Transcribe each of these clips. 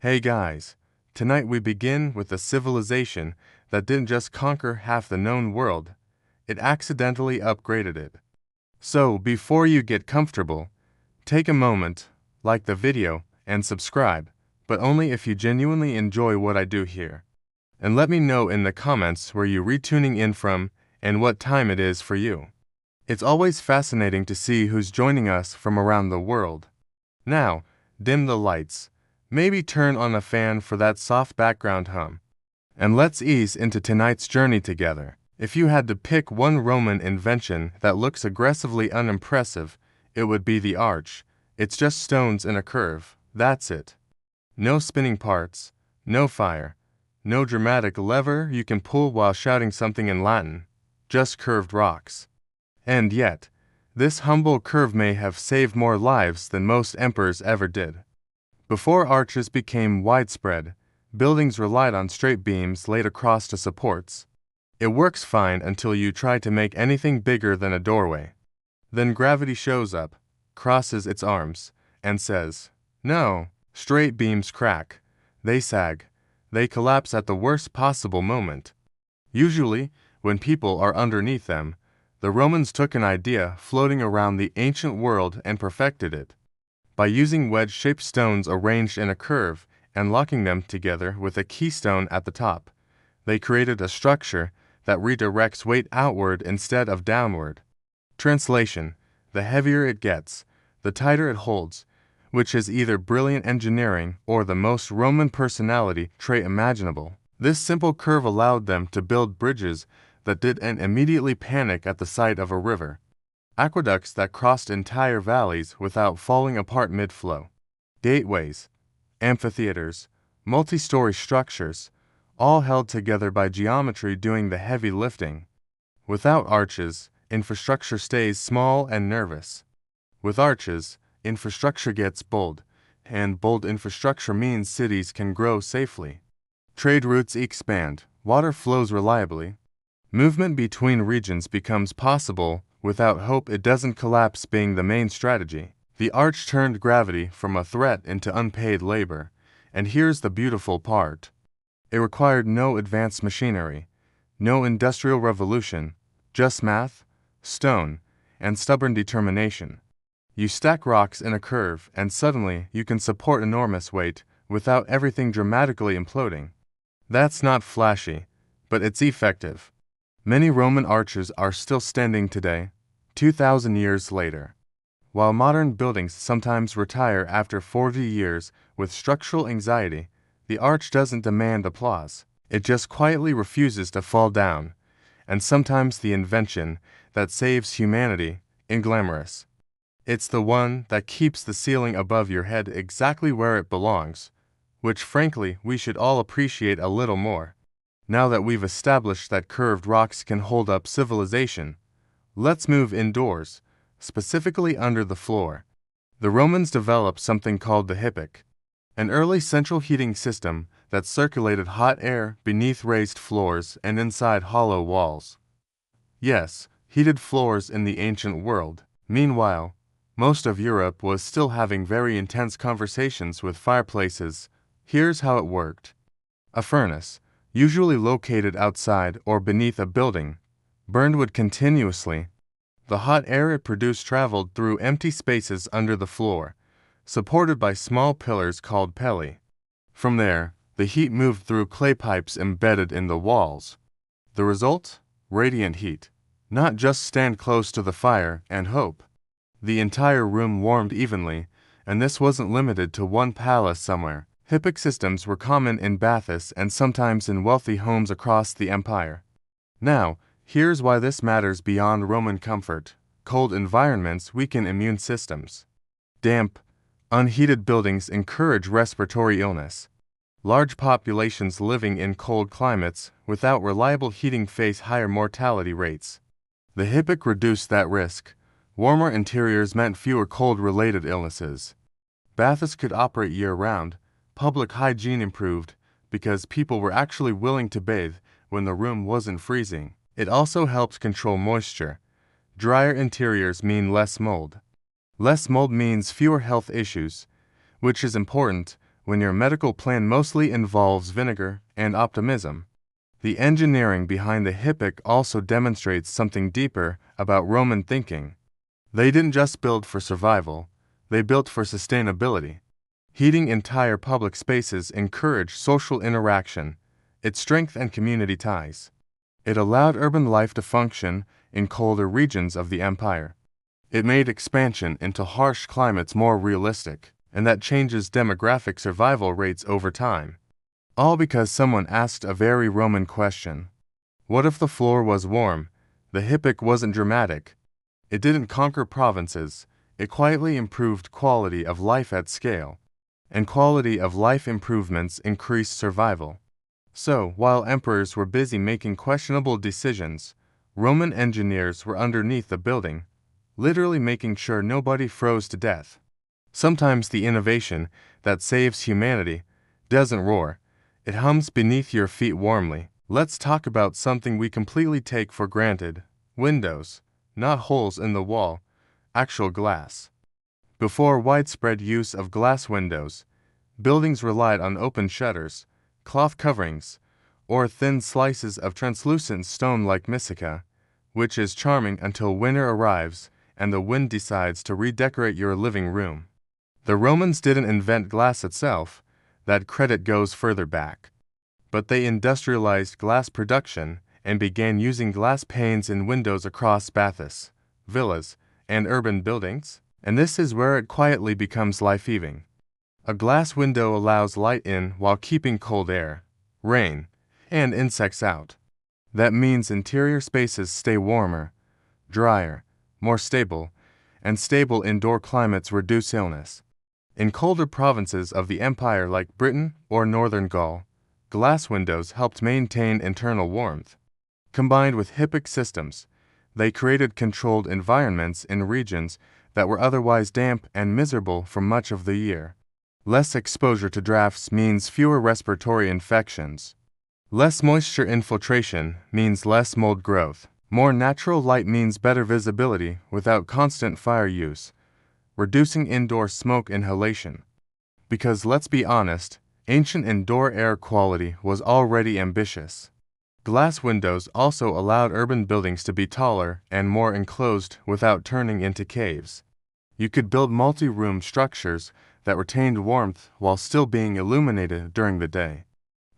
Hey guys, tonight we begin with a civilization that didn't just conquer half the known world, it accidentally upgraded it. So before you get comfortable, take a moment, like the video, and subscribe, but only if you genuinely enjoy what I do here. And let me know in the comments where you're retuning in from and what time it is for you. It's always fascinating to see who's joining us from around the world. Now, dim the lights. Maybe turn on a fan for that soft background hum. And let's ease into tonight's journey together. If you had to pick one Roman invention that looks aggressively unimpressive, it would be the arch. It's just stones in a curve, that's it. No spinning parts, no fire, no dramatic lever you can pull while shouting something in Latin, just curved rocks. And yet, this humble curve may have saved more lives than most emperors ever did. Before arches became widespread, buildings relied on straight beams laid across to supports. It works fine until you try to make anything bigger than a doorway. Then gravity shows up, crosses its arms, and says, "No, straight beams crack. They sag. They collapse at the worst possible moment. Usually, when people are underneath them." The Romans took an idea floating around the ancient world and perfected it. By using wedge-shaped stones arranged in a curve and locking them together with a keystone at the top, they created a structure that redirects weight outward instead of downward. Translation: the heavier it gets, the tighter it holds, which is either brilliant engineering or the most Roman personality trait imaginable. This simple curve allowed them to build bridges that didn't immediately panic at the sight of a river, aqueducts that crossed entire valleys without falling apart mid-flow, gateways, amphitheaters, multi-story structures, all held together by geometry doing the heavy lifting. Without arches, infrastructure stays small and nervous. With arches, infrastructure gets bold, and bold infrastructure means cities can grow safely. Trade routes expand, water flows reliably. Movement between regions becomes possible without hope it doesn't collapse being the main strategy. The arch turned gravity from a threat into unpaid labor, and here's the beautiful part. It required no advanced machinery, no industrial revolution, just math, stone, and stubborn determination. You stack rocks in a curve and suddenly you can support enormous weight without everything dramatically imploding. That's not flashy, but it's effective. Many Roman arches are still standing today, 2,000 years later. While modern buildings sometimes retire after 40 years with structural anxiety, the arch doesn't demand applause. It just quietly refuses to fall down, and sometimes the invention that saves humanity is glamorous. It's the one that keeps the ceiling above your head exactly where it belongs, which frankly we should all appreciate a little more. Now that we've established that curved rocks can hold up civilization, let's move indoors, specifically under the floor. The Romans developed something called the Hypocaust, an early central heating system that circulated hot air beneath raised floors and inside hollow walls. Yes, heated floors in the ancient world. Meanwhile, most of Europe was still having very intense conversations with fireplaces. Here's how it worked. A furnace, usually located outside or beneath a building, burned wood continuously. The hot air it produced traveled through empty spaces under the floor, supported by small pillars called peli. From there, the heat moved through clay pipes embedded in the walls. The result? Radiant heat. Not just stand close to the fire and hope. The entire room warmed evenly, and this wasn't limited to one palace somewhere. Hypocaust systems were common in baths and sometimes in wealthy homes across the empire. Now, here's why this matters beyond Roman comfort. Cold environments weaken immune systems. Damp, unheated buildings encourage respiratory illness. Large populations living in cold climates without reliable heating face higher mortality rates. The Hypocaust reduced that risk. Warmer interiors meant fewer cold-related illnesses. Baths could operate year-round. Public hygiene improved because people were actually willing to bathe when the room wasn't freezing. It also helped control moisture. Drier interiors mean less mold. Less mold means fewer health issues, which is important when your medical plan mostly involves vinegar and optimism. The engineering behind the Hippic also demonstrates something deeper about Roman thinking. They didn't just build for survival, they built for sustainability. Heating entire public spaces encouraged social interaction. It strengthened community ties. It allowed urban life to function in colder regions of the empire. It made expansion into harsh climates more realistic, and that changes demographic survival rates over time. All because someone asked a very Roman question. What if the floor was warm? The Hippic wasn't dramatic. It didn't conquer provinces. It quietly improved quality of life at scale. And quality of life improvements increased survival. So, while emperors were busy making questionable decisions, Roman engineers were underneath the building, literally making sure nobody froze to death. Sometimes the innovation that saves humanity doesn't roar, it hums beneath your feet warmly. Let's talk about something we completely take for granted: windows, not holes in the wall, actual glass. Before widespread use of glass windows, buildings relied on open shutters, cloth coverings, or thin slices of translucent stone like mica, which is charming until winter arrives and the wind decides to redecorate your living room. The Romans didn't invent glass itself, that credit goes further back. But they industrialized glass production and began using glass panes in windows across baths, villas, and urban buildings, and this is where it quietly becomes life-giving. A glass window allows light in while keeping cold air, rain, and insects out. That means interior spaces stay warmer, drier, more stable, and stable indoor climates reduce illness. In colder provinces of the empire like Britain or northern Gaul, glass windows helped maintain internal warmth. Combined with Hippic systems, they created controlled environments in regions that were otherwise damp and miserable for much of the year. Less exposure to drafts means fewer respiratory infections. Less moisture infiltration means less mold growth. More natural light means better visibility without constant fire use, reducing indoor smoke inhalation. Because let's be honest, ancient indoor air quality was already ambitious. Glass windows also allowed urban buildings to be taller and more enclosed without turning into caves. You could build multi-room structures that retained warmth while still being illuminated during the day.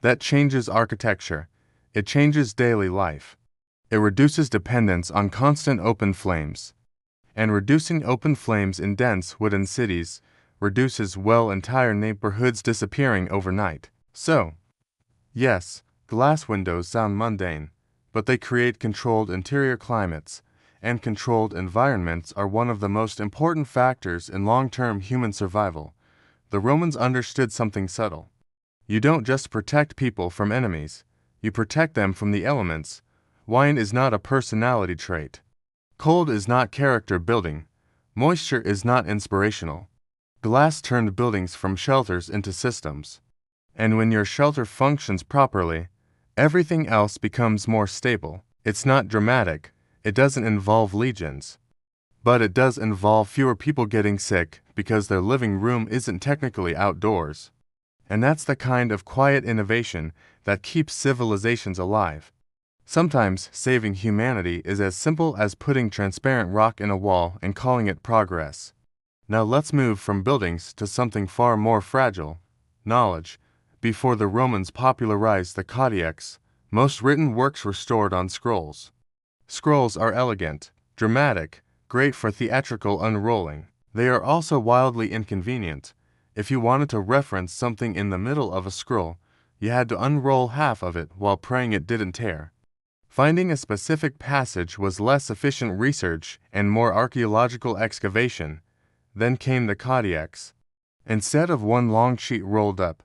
That changes architecture. It changes daily life. It reduces dependence on constant open flames. And reducing open flames in dense wooden cities reduces entire neighborhoods disappearing overnight. So, yes, glass windows sound mundane, but they create controlled interior climates, and controlled environments are one of the most important factors in long-term human survival. The Romans understood something subtle. You don't just protect people from enemies, you protect them from the elements. Wine is not a personality trait. Cold is not character building. Moisture is not inspirational. Glass turned buildings from shelters into systems. And when your shelter functions properly, everything else becomes more stable. It's not dramatic. It doesn't involve legions. But it does involve fewer people getting sick because their living room isn't technically outdoors. And that's the kind of quiet innovation that keeps civilizations alive. Sometimes saving humanity is as simple as putting transparent rock in a wall and calling it progress. Now let's move from buildings to something far more fragile: knowledge. Before the Romans popularized the Codex, most written works were stored on scrolls. Scrolls are elegant, dramatic, great for theatrical unrolling. They are also wildly inconvenient. If you wanted to reference something in the middle of a scroll, you had to unroll half of it while praying it didn't tear. Finding a specific passage was less efficient research and more archaeological excavation. Then came the Codex. Instead of one long sheet rolled up,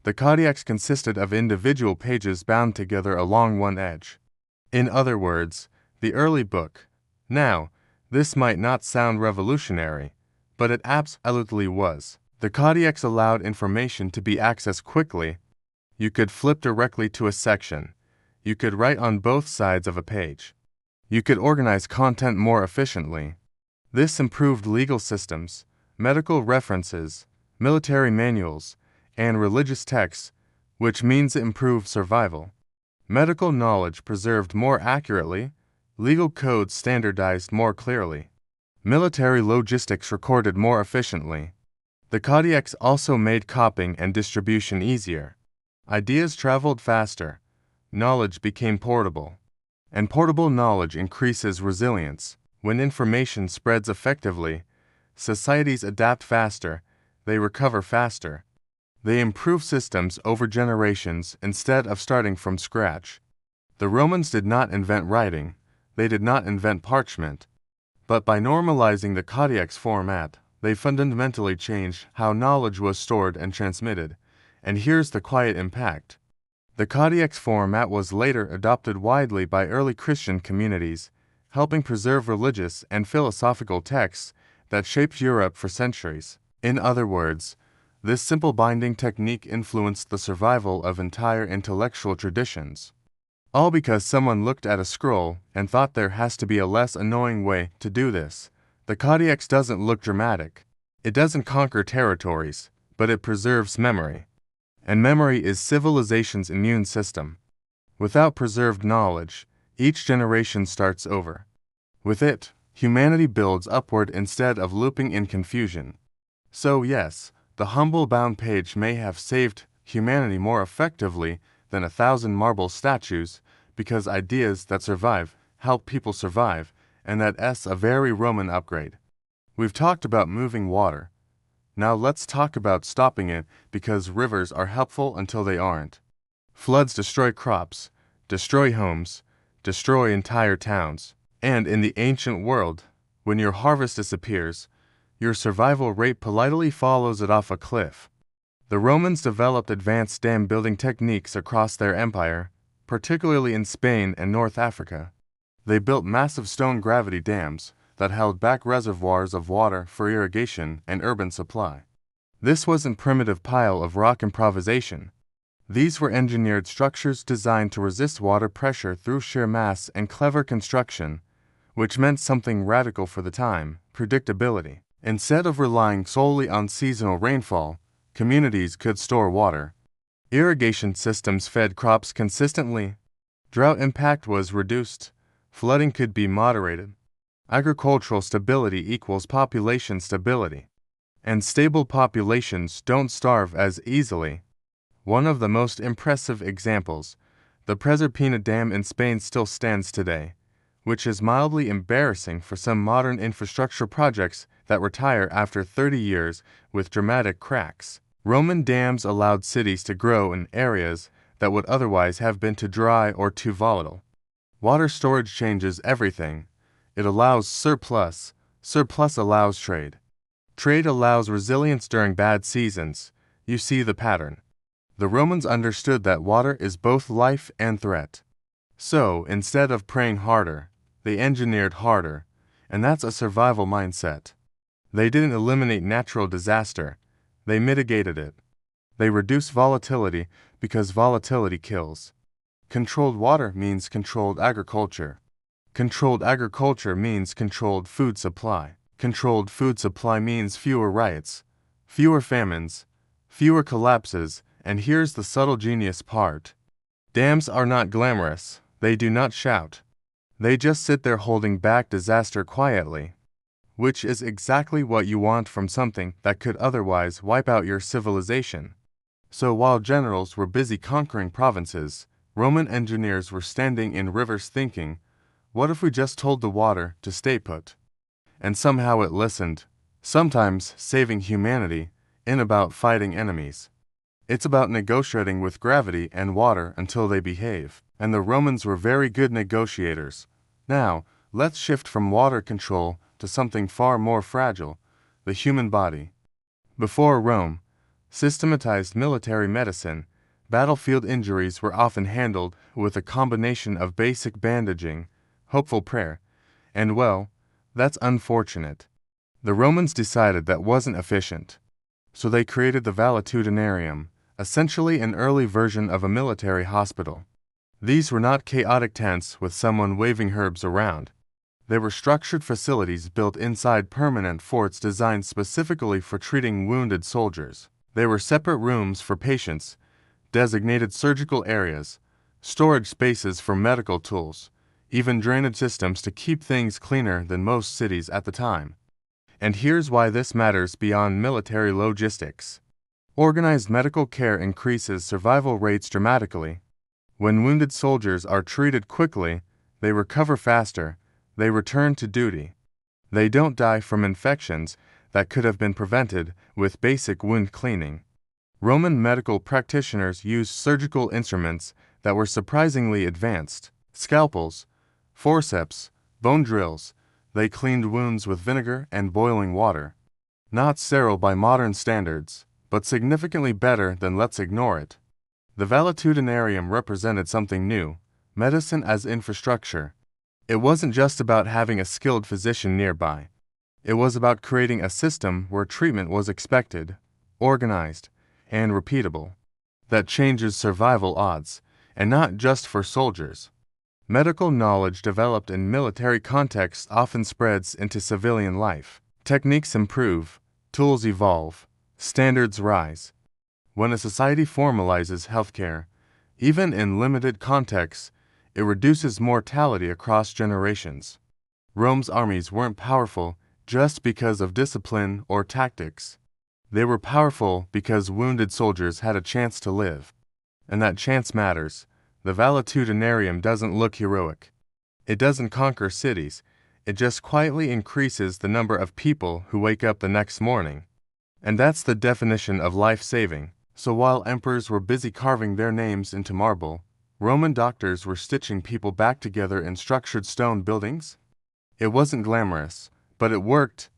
the Codex consisted of individual pages bound together along one edge. In other words, the early book. Now, this might not sound revolutionary, but it absolutely was. The Codex allowed information to be accessed quickly. You could flip directly to a section. You could write on both sides of a page. You could organize content more efficiently. This improved legal systems, medical references, military manuals, and religious texts, which means improved survival. Medical knowledge preserved more accurately, legal codes standardized more clearly, military logistics recorded more efficiently. The Codex also made copying and distribution easier. Ideas traveled faster, knowledge became portable, and portable knowledge increases resilience. When information spreads effectively, societies adapt faster, they recover faster. They improve systems over generations instead of starting from scratch. The Romans did not invent writing, they did not invent parchment, but by normalizing the Codex format, they fundamentally changed how knowledge was stored and transmitted. And here's the quiet impact. The Codex format was later adopted widely by early Christian communities, helping preserve religious and philosophical texts that shaped Europe for centuries. In other words, this simple binding technique influenced the survival of entire intellectual traditions. All because someone looked at a scroll and thought there has to be a less annoying way to do this. The Codex doesn't look dramatic. It doesn't conquer territories, but it preserves memory. And memory is civilization's immune system. Without preserved knowledge, each generation starts over. With it, humanity builds upward instead of looping in confusion. So yes, the humble bound page may have saved humanity more effectively than 1,000 marble statues, because ideas that survive help people survive, and that's a very Roman upgrade. We've talked about moving water. Now let's talk about stopping it, because rivers are helpful until they aren't. Floods destroy crops, destroy homes, destroy entire towns. And in the ancient world, when your harvest disappears, your survival rate politely follows it off a cliff. The Romans developed advanced dam building techniques across their empire, particularly in Spain and North Africa. They built massive stone gravity dams that held back reservoirs of water for irrigation and urban supply. This wasn't primitive pile of rock improvisation. These were engineered structures designed to resist water pressure through sheer mass and clever construction, which meant something radical for the time: predictability. Instead of relying solely on seasonal rainfall, communities could store water. Irrigation systems fed crops consistently. Drought impact was reduced. Flooding could be moderated. Agricultural stability equals population stability. And stable populations don't starve as easily. One of the most impressive examples, the Preserpina Dam in Spain, still stands today, which is mildly embarrassing for some modern infrastructure projects that retire after 30 years with dramatic cracks. Roman dams allowed cities to grow in areas that would otherwise have been too dry or too volatile. Water storage changes everything. It allows surplus. Surplus allows trade. Trade allows resilience during bad seasons. You see the pattern. The Romans understood that water is both life and threat. So, instead of praying harder, they engineered harder, and that's a survival mindset. They didn't eliminate natural disaster, they mitigated it. They reduced volatility because volatility kills. Controlled water means controlled agriculture. Controlled agriculture means controlled food supply. Controlled food supply means fewer riots, fewer famines, fewer collapses, and here's the subtle genius part. Dams are not glamorous, they do not shout. They just sit there holding back disaster quietly, which is exactly what you want from something that could otherwise wipe out your civilization. So while generals were busy conquering provinces, Roman engineers were standing in rivers thinking, what if we just told the water to stay put? And somehow it listened, sometimes saving humanity, in about fighting enemies. It's about negotiating with gravity and water until they behave, and the Romans were very good negotiators. Now, let's shift from water control to something far more fragile, the human body. Before Rome systematized military medicine, battlefield injuries were often handled with a combination of basic bandaging, hopeful prayer, and well, that's unfortunate. The Romans decided that wasn't efficient. So they created the valetudinarium, essentially an early version of a military hospital. These were not chaotic tents with someone waving herbs around. They were structured facilities built inside permanent forts designed specifically for treating wounded soldiers. They were separate rooms for patients, designated surgical areas, storage spaces for medical tools, even drainage systems to keep things cleaner than most cities at the time. And here's why this matters beyond military logistics. Organized medical care increases survival rates dramatically. When wounded soldiers are treated quickly, they recover faster, they return to duty. They don't die from infections that could have been prevented with basic wound cleaning. Roman medical practitioners used surgical instruments that were surprisingly advanced: scalpels, forceps, bone drills. They cleaned wounds with vinegar and boiling water. Not sterile by modern standards, but significantly better than let's ignore it. The valetudinarium represented something new: medicine as infrastructure. It wasn't just about having a skilled physician nearby. It was about creating a system where treatment was expected, organized, and repeatable. That changes survival odds, and not just for soldiers. Medical knowledge developed in military contexts often spreads into civilian life. Techniques improve, tools evolve, standards rise. When a society formalizes healthcare, even in limited contexts, it reduces mortality across generations. Rome's armies weren't powerful just because of discipline or tactics. They were powerful because wounded soldiers had a chance to live. And that chance matters. The valetudinarium doesn't look heroic. It doesn't conquer cities. It just quietly increases the number of people who wake up the next morning. And that's the definition of life-saving. So while emperors were busy carving their names into marble, Roman doctors were stitching people back together in structured stone buildings. It wasn't glamorous, but it worked.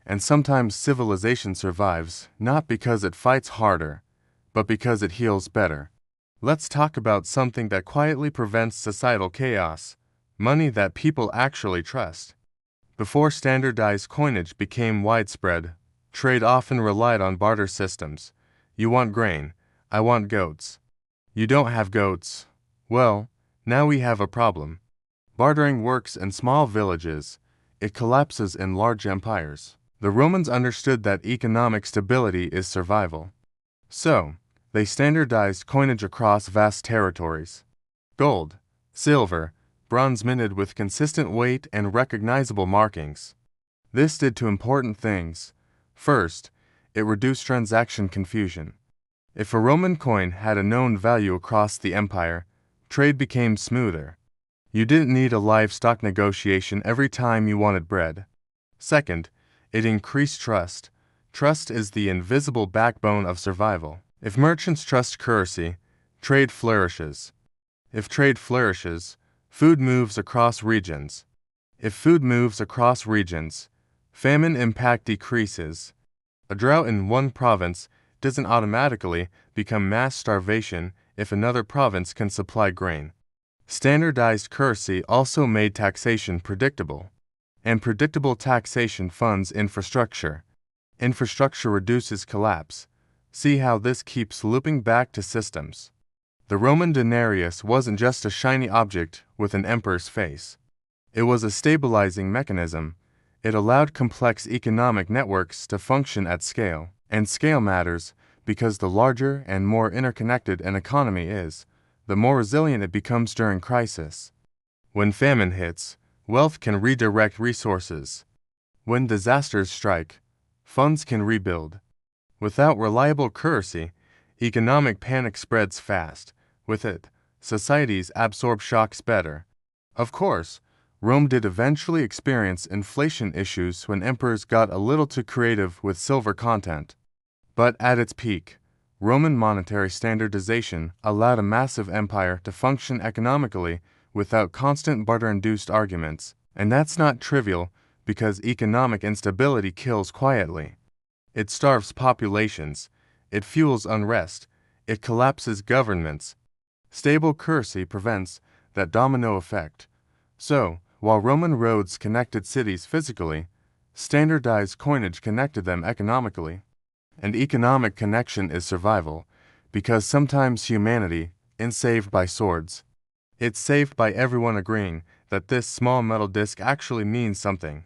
And sometimes civilization survives, not because it fights harder, but because it heals better. Let's talk about something that quietly prevents societal chaos: money that people actually trust. Before standardized coinage became widespread, trade often relied on barter systems. You want grain, I want goats. You don't have goats. Well, now we have a problem. Bartering works in small villages. It collapses in large empires. The Romans understood that economic stability is survival. So, they standardized coinage across vast territories. Gold, silver, bronze minted with consistent weight and recognizable markings. This did two important things. First, it reduced transaction confusion. If a Roman coin had a known value across the empire, trade became smoother. You didn't need a livestock negotiation every time you wanted bread. Second, it increased trust. Trust is the invisible backbone of survival. If merchants trust currency, trade flourishes. If trade flourishes, food moves across regions. If food moves across regions, famine impact decreases. A drought in one province doesn't automatically become mass starvation if another province can supply grain. Standardized currency also made taxation predictable. And predictable taxation funds infrastructure. Infrastructure reduces collapse. See how this keeps looping back to systems. The Roman denarius wasn't just a shiny object with an emperor's face. It was a stabilizing mechanism. It allowed complex economic networks to function at scale. And scale matters because the larger and more interconnected an economy is, the more resilient it becomes during crisis. When famine hits, wealth can redirect resources. When disasters strike, funds can rebuild. Without reliable currency, economic panic spreads fast. With it, societies absorb shocks better. Of course, Rome did eventually experience inflation issues when emperors got a little too creative with silver content. But at its peak, Roman monetary standardization allowed a massive empire to function economically without constant barter-induced arguments. And that's not trivial, because economic instability kills quietly. It starves populations, it fuels unrest, it collapses governments. Stable currency prevents that domino effect. So, while Roman roads connected cities physically, standardized coinage connected them economically. And economic connection is survival, because sometimes humanity isn't saved by swords. It's saved by everyone agreeing that this small metal disc actually means something.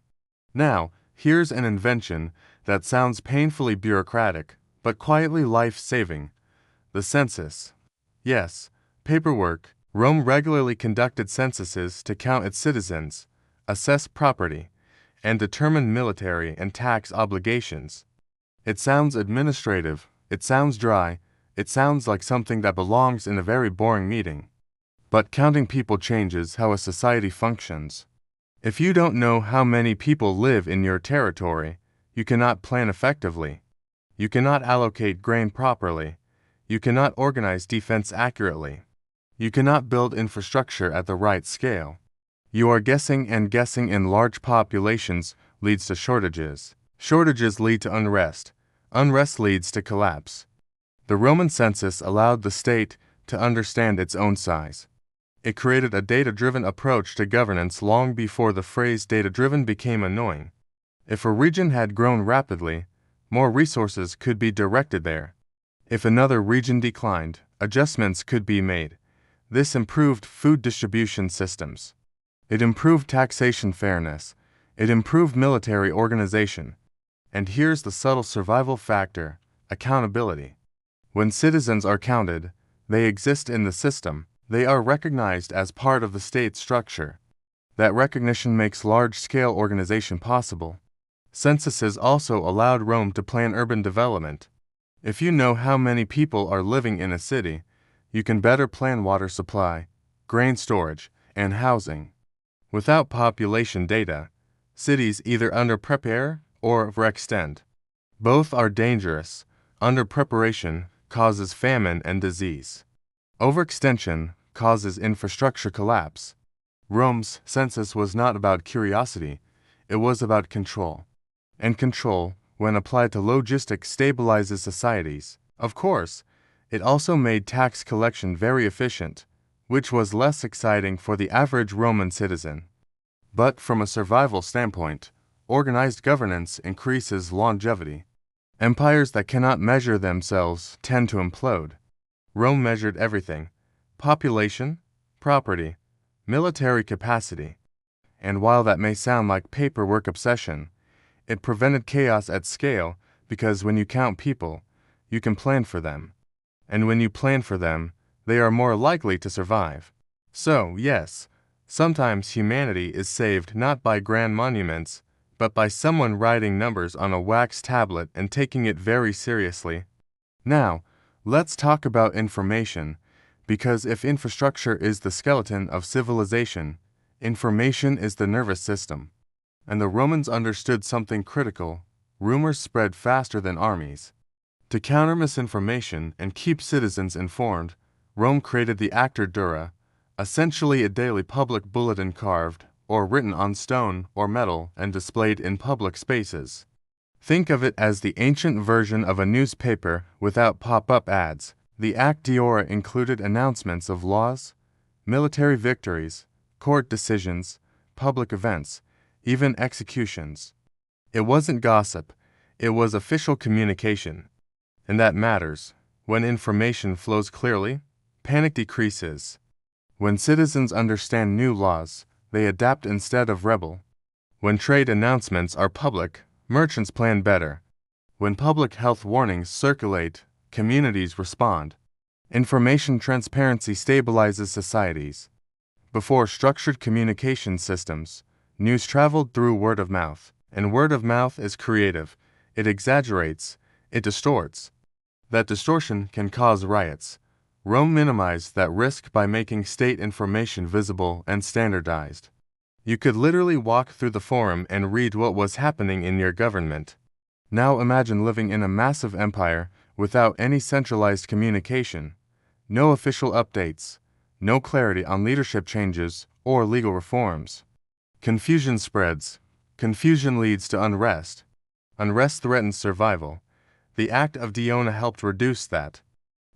Now, here's an invention that sounds painfully bureaucratic, but quietly life-saving: the census. Yes, paperwork. Rome regularly conducted censuses to count its citizens, assess property, and determine military and tax obligations. It sounds administrative, it sounds dry, it sounds like something that belongs in a very boring meeting. But counting people changes how a society functions. If you don't know how many people live in your territory, you cannot plan effectively. You cannot allocate grain properly. You cannot organize defense accurately. You cannot build infrastructure at the right scale. You are guessing, and guessing in large populations leads to shortages. Shortages lead to unrest. Unrest leads to collapse. The Roman census allowed the state to understand its own size. It created a data-driven approach to governance long before the phrase data-driven became annoying. If a region had grown rapidly, more resources could be directed there. If another region declined, adjustments could be made. This improved food distribution systems. It improved taxation fairness. It improved military organization. And here's the subtle survival factor: accountability. When citizens are counted, they exist in the system. They are recognized as part of the state structure. That recognition makes large-scale organization possible. Censuses also allowed Rome to plan urban development. If you know how many people are living in a city, you can better plan water supply, grain storage, and housing. Without population data, cities either underprepare or overextend. Both are dangerous. Underpreparation causes famine and disease. Overextension causes infrastructure collapse. Rome's census was not about curiosity, it was about control. And control, when applied to logistics, stabilizes societies. Of course, it also made tax collection very efficient, which was less exciting for the average Roman citizen. But from a survival standpoint, organized governance increases longevity. Empires that cannot measure themselves tend to implode. Rome measured everything: population, property, military capacity. And while that may sound like paperwork obsession, it prevented chaos at scale, because when you count people, you can plan for them. And when you plan for them, they are more likely to survive. So, yes, sometimes humanity is saved not by grand monuments, but by someone writing numbers on a wax tablet and taking it very seriously. Now, let's talk about information, because if infrastructure is the skeleton of civilization, information is the nervous system. And the Romans understood something critical: rumors spread faster than armies. To counter misinformation and keep citizens informed, Rome created the Acta Dura, essentially a daily public bulletin carved or written on stone or metal and displayed in public spaces. Think of it as the ancient version of a newspaper without pop-up ads. The Acta Dura included announcements of laws, military victories, court decisions, public events, even executions. It wasn't gossip, it was official communication. And that matters. When information flows clearly, panic decreases. When citizens understand new laws, they adapt instead of rebel. When trade announcements are public, merchants plan better. When public health warnings circulate, communities respond. Information transparency stabilizes societies. Before structured communication systems, news traveled through word of mouth, and word of mouth is creative. It exaggerates, it distorts. That distortion can cause riots. Rome minimized that risk by making state information visible and standardized. You could literally walk through the forum and read what was happening in your government. Now imagine living in a massive empire without any centralized communication, no official updates, no clarity on leadership changes or legal reforms. Confusion spreads. Confusion leads to unrest. Unrest threatens survival. The Act of Diona helped reduce that.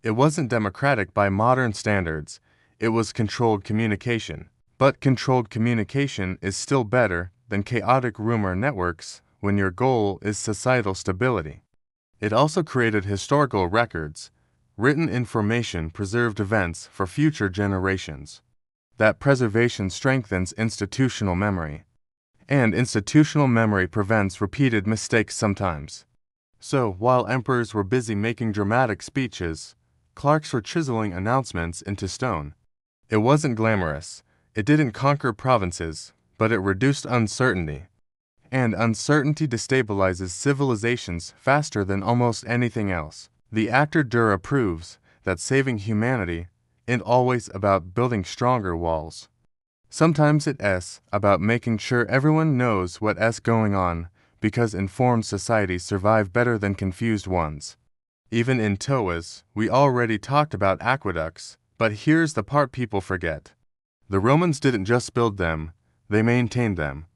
It wasn't democratic by modern standards, it was controlled communication. But controlled communication is still better than chaotic rumor networks when your goal is societal stability. It also created historical records. Written information preserved events for future generations. That preservation strengthens institutional memory. And institutional memory prevents repeated mistakes sometimes. So, while emperors were busy making dramatic speeches, clerks were chiseling announcements into stone. It wasn't glamorous. It didn't conquer provinces, but it reduced uncertainty. And uncertainty destabilizes civilizations faster than almost anything else. The actor Dura proves that saving humanity isn't always about building stronger walls. Sometimes it's about making sure everyone knows what's going on, because informed societies survive better than confused ones. Even in Toas, we already talked about aqueducts, but here's the part people forget. The Romans didn't just build them, they maintained them.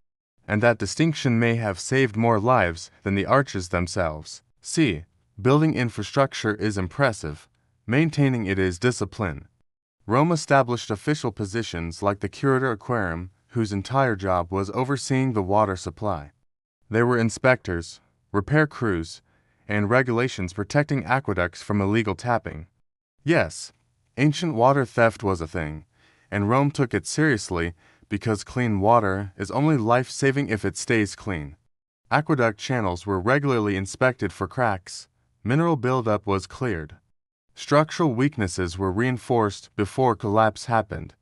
And that distinction may have saved more lives than the arches themselves. See, building infrastructure is impressive, maintaining it is discipline. Rome established official positions like the curator aquarum, whose entire job was overseeing the water supply. There were inspectors, repair crews, and regulations protecting aqueducts from illegal tapping. Yes, ancient water theft was a thing, and Rome took it seriously because clean water is only life-saving if it stays clean. Aqueduct channels were regularly inspected for cracks, mineral buildup was cleared. Structural weaknesses were reinforced before collapse happened.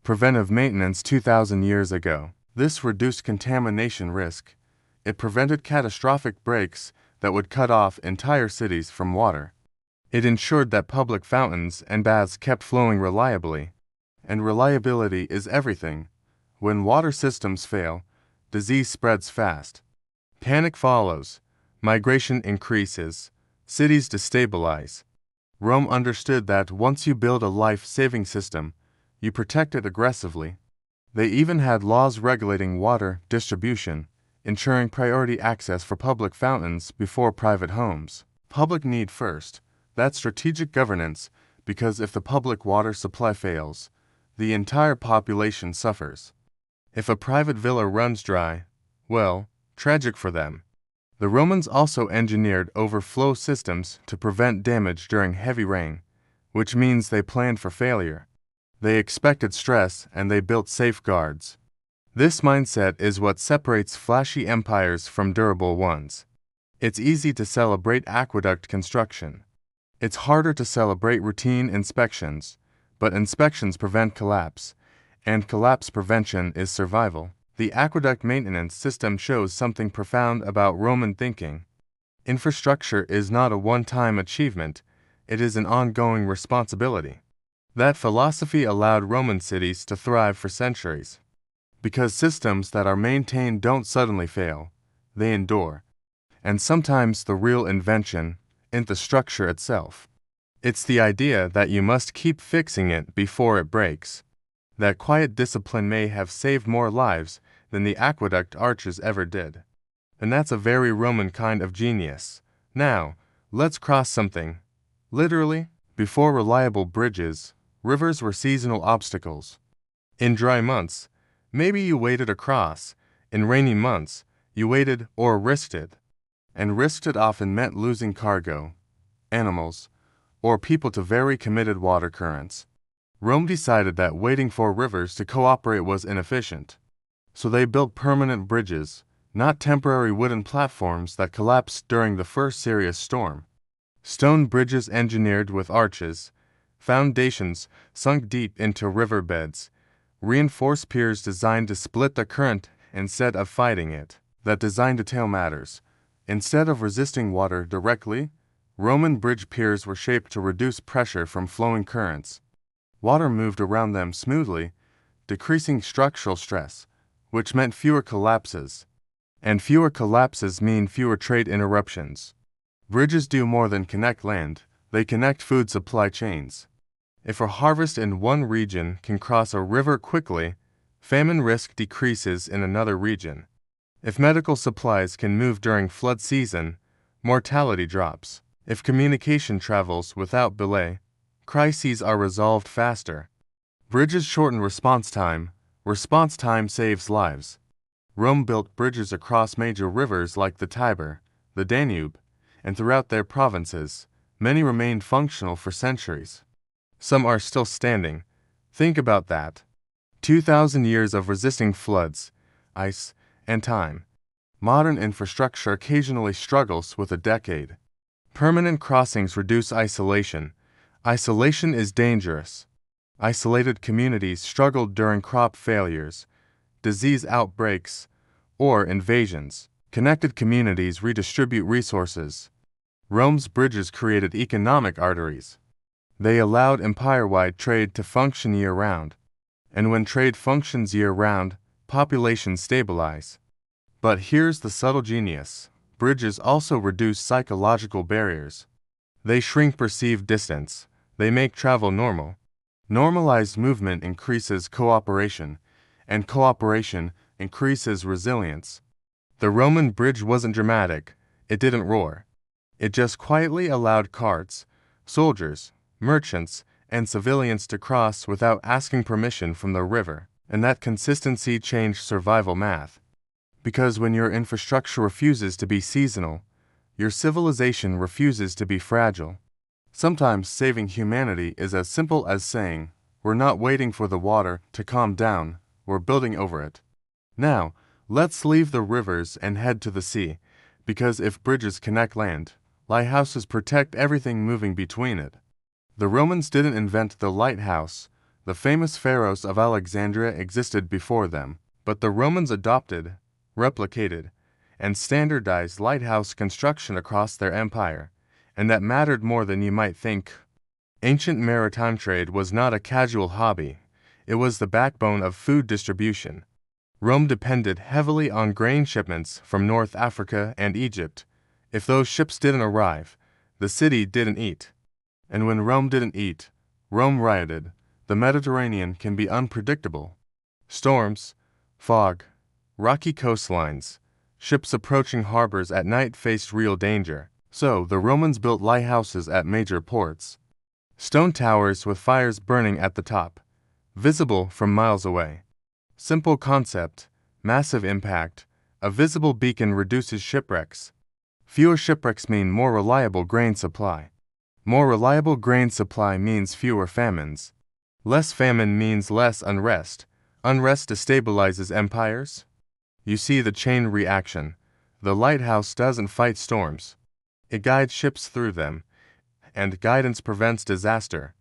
Preventive maintenance 2,000 years ago. This reduced contamination risk. It prevented catastrophic breaks that would cut off entire cities from water. It ensured that public fountains and baths kept flowing reliably. And reliability is everything. When water systems fail, disease spreads fast. Panic follows. Migration increases. Cities destabilize. Rome understood that once you build a life-saving system, you protect it aggressively. They even had laws regulating water distribution, ensuring priority access for public fountains before private homes. Public need first. That's strategic governance, because if the public water supply fails, the entire population suffers. If a private villa runs dry, well, tragic for them. The Romans also engineered overflow systems to prevent damage during heavy rain, which means they planned for failure. They expected stress and they built safeguards. This mindset is what separates flashy empires from durable ones. It's easy to celebrate aqueduct construction. It's harder to celebrate routine inspections, but inspections prevent collapse, and collapse prevention is survival. The aqueduct maintenance system shows something profound about Roman thinking. Infrastructure is not a one-time achievement, it is an ongoing responsibility. That philosophy allowed Roman cities to thrive for centuries. Because systems that are maintained don't suddenly fail, they endure. And sometimes the real invention isn't the structure itself. It's the idea that you must keep fixing it before it breaks. That quiet discipline may have saved more lives than the aqueduct arches ever did. And that's a very Roman kind of genius. Now, let's cross something. Literally, before reliable bridges, rivers were seasonal obstacles. In dry months, maybe you waded across. In rainy months, you waded or risked it. And risked it often meant losing cargo, animals, or people to very committed water currents. Rome decided that waiting for rivers to cooperate was inefficient. So they built permanent bridges, not temporary wooden platforms that collapsed during the first serious storm. Stone bridges engineered with arches, foundations sunk deep into riverbeds, reinforced piers designed to split the current instead of fighting it. That design detail matters. Instead of resisting water directly, Roman bridge piers were shaped to reduce pressure from flowing currents. Water moved around them smoothly, decreasing structural stress, which meant fewer collapses. And fewer collapses mean fewer trade interruptions. Bridges do more than connect land, they connect food supply chains. If a harvest in one region can cross a river quickly, famine risk decreases in another region. If medical supplies can move during flood season, mortality drops. If communication travels without delay, crises are resolved faster. Bridges shorten response time saves lives. Rome built bridges across major rivers like the Tiber, the Danube, and throughout their provinces, many remained functional for centuries. Some are still standing. Think about that. 2,000 years of resisting floods, ice, and time. Modern infrastructure occasionally struggles with a decade. Permanent crossings reduce isolation. Isolation is dangerous. Isolated communities struggled during crop failures, disease outbreaks, or invasions. Connected communities redistribute resources. Rome's bridges created economic arteries. They allowed empire-wide trade to function year-round. And when trade functions year-round, populations stabilize. But here's the subtle genius. Bridges also reduce psychological barriers. They shrink perceived distance. They make travel normal. Normalized movement increases cooperation, and cooperation increases resilience. The Roman bridge wasn't dramatic. It didn't roar. It just quietly allowed carts, soldiers, merchants, and civilians to cross without asking permission from the river. And that consistency changed survival math. Because when your infrastructure refuses to be seasonal, your civilization refuses to be fragile. Sometimes saving humanity is as simple as saying, we're not waiting for the water to calm down, we're building over it. Now, let's leave the rivers and head to the sea, because if bridges connect land, lighthouses protect everything moving between it. The Romans didn't invent the lighthouse. The famous pharaohs of Alexandria existed before them, but the Romans adopted, replicated, and standardized lighthouse construction across their empire, and that mattered more than you might think. Ancient maritime trade was not a casual hobby. It was the backbone of food distribution. Rome depended heavily on grain shipments from North Africa and Egypt. If those ships didn't arrive, the city didn't eat. And when Rome didn't eat, Rome rioted. The Mediterranean can be unpredictable. Storms, fog, rocky coastlines, ships approaching harbors at night faced real danger. So the Romans built lighthouses at major ports. Stone towers with fires burning at the top, visible from miles away. Simple concept, massive impact. A visible beacon reduces shipwrecks. Fewer shipwrecks mean more reliable grain supply. More reliable grain supply means fewer famines. Less famine means less unrest. Unrest destabilizes empires. You see the chain reaction. The lighthouse doesn't fight storms. It guides ships through them, and guidance prevents disaster.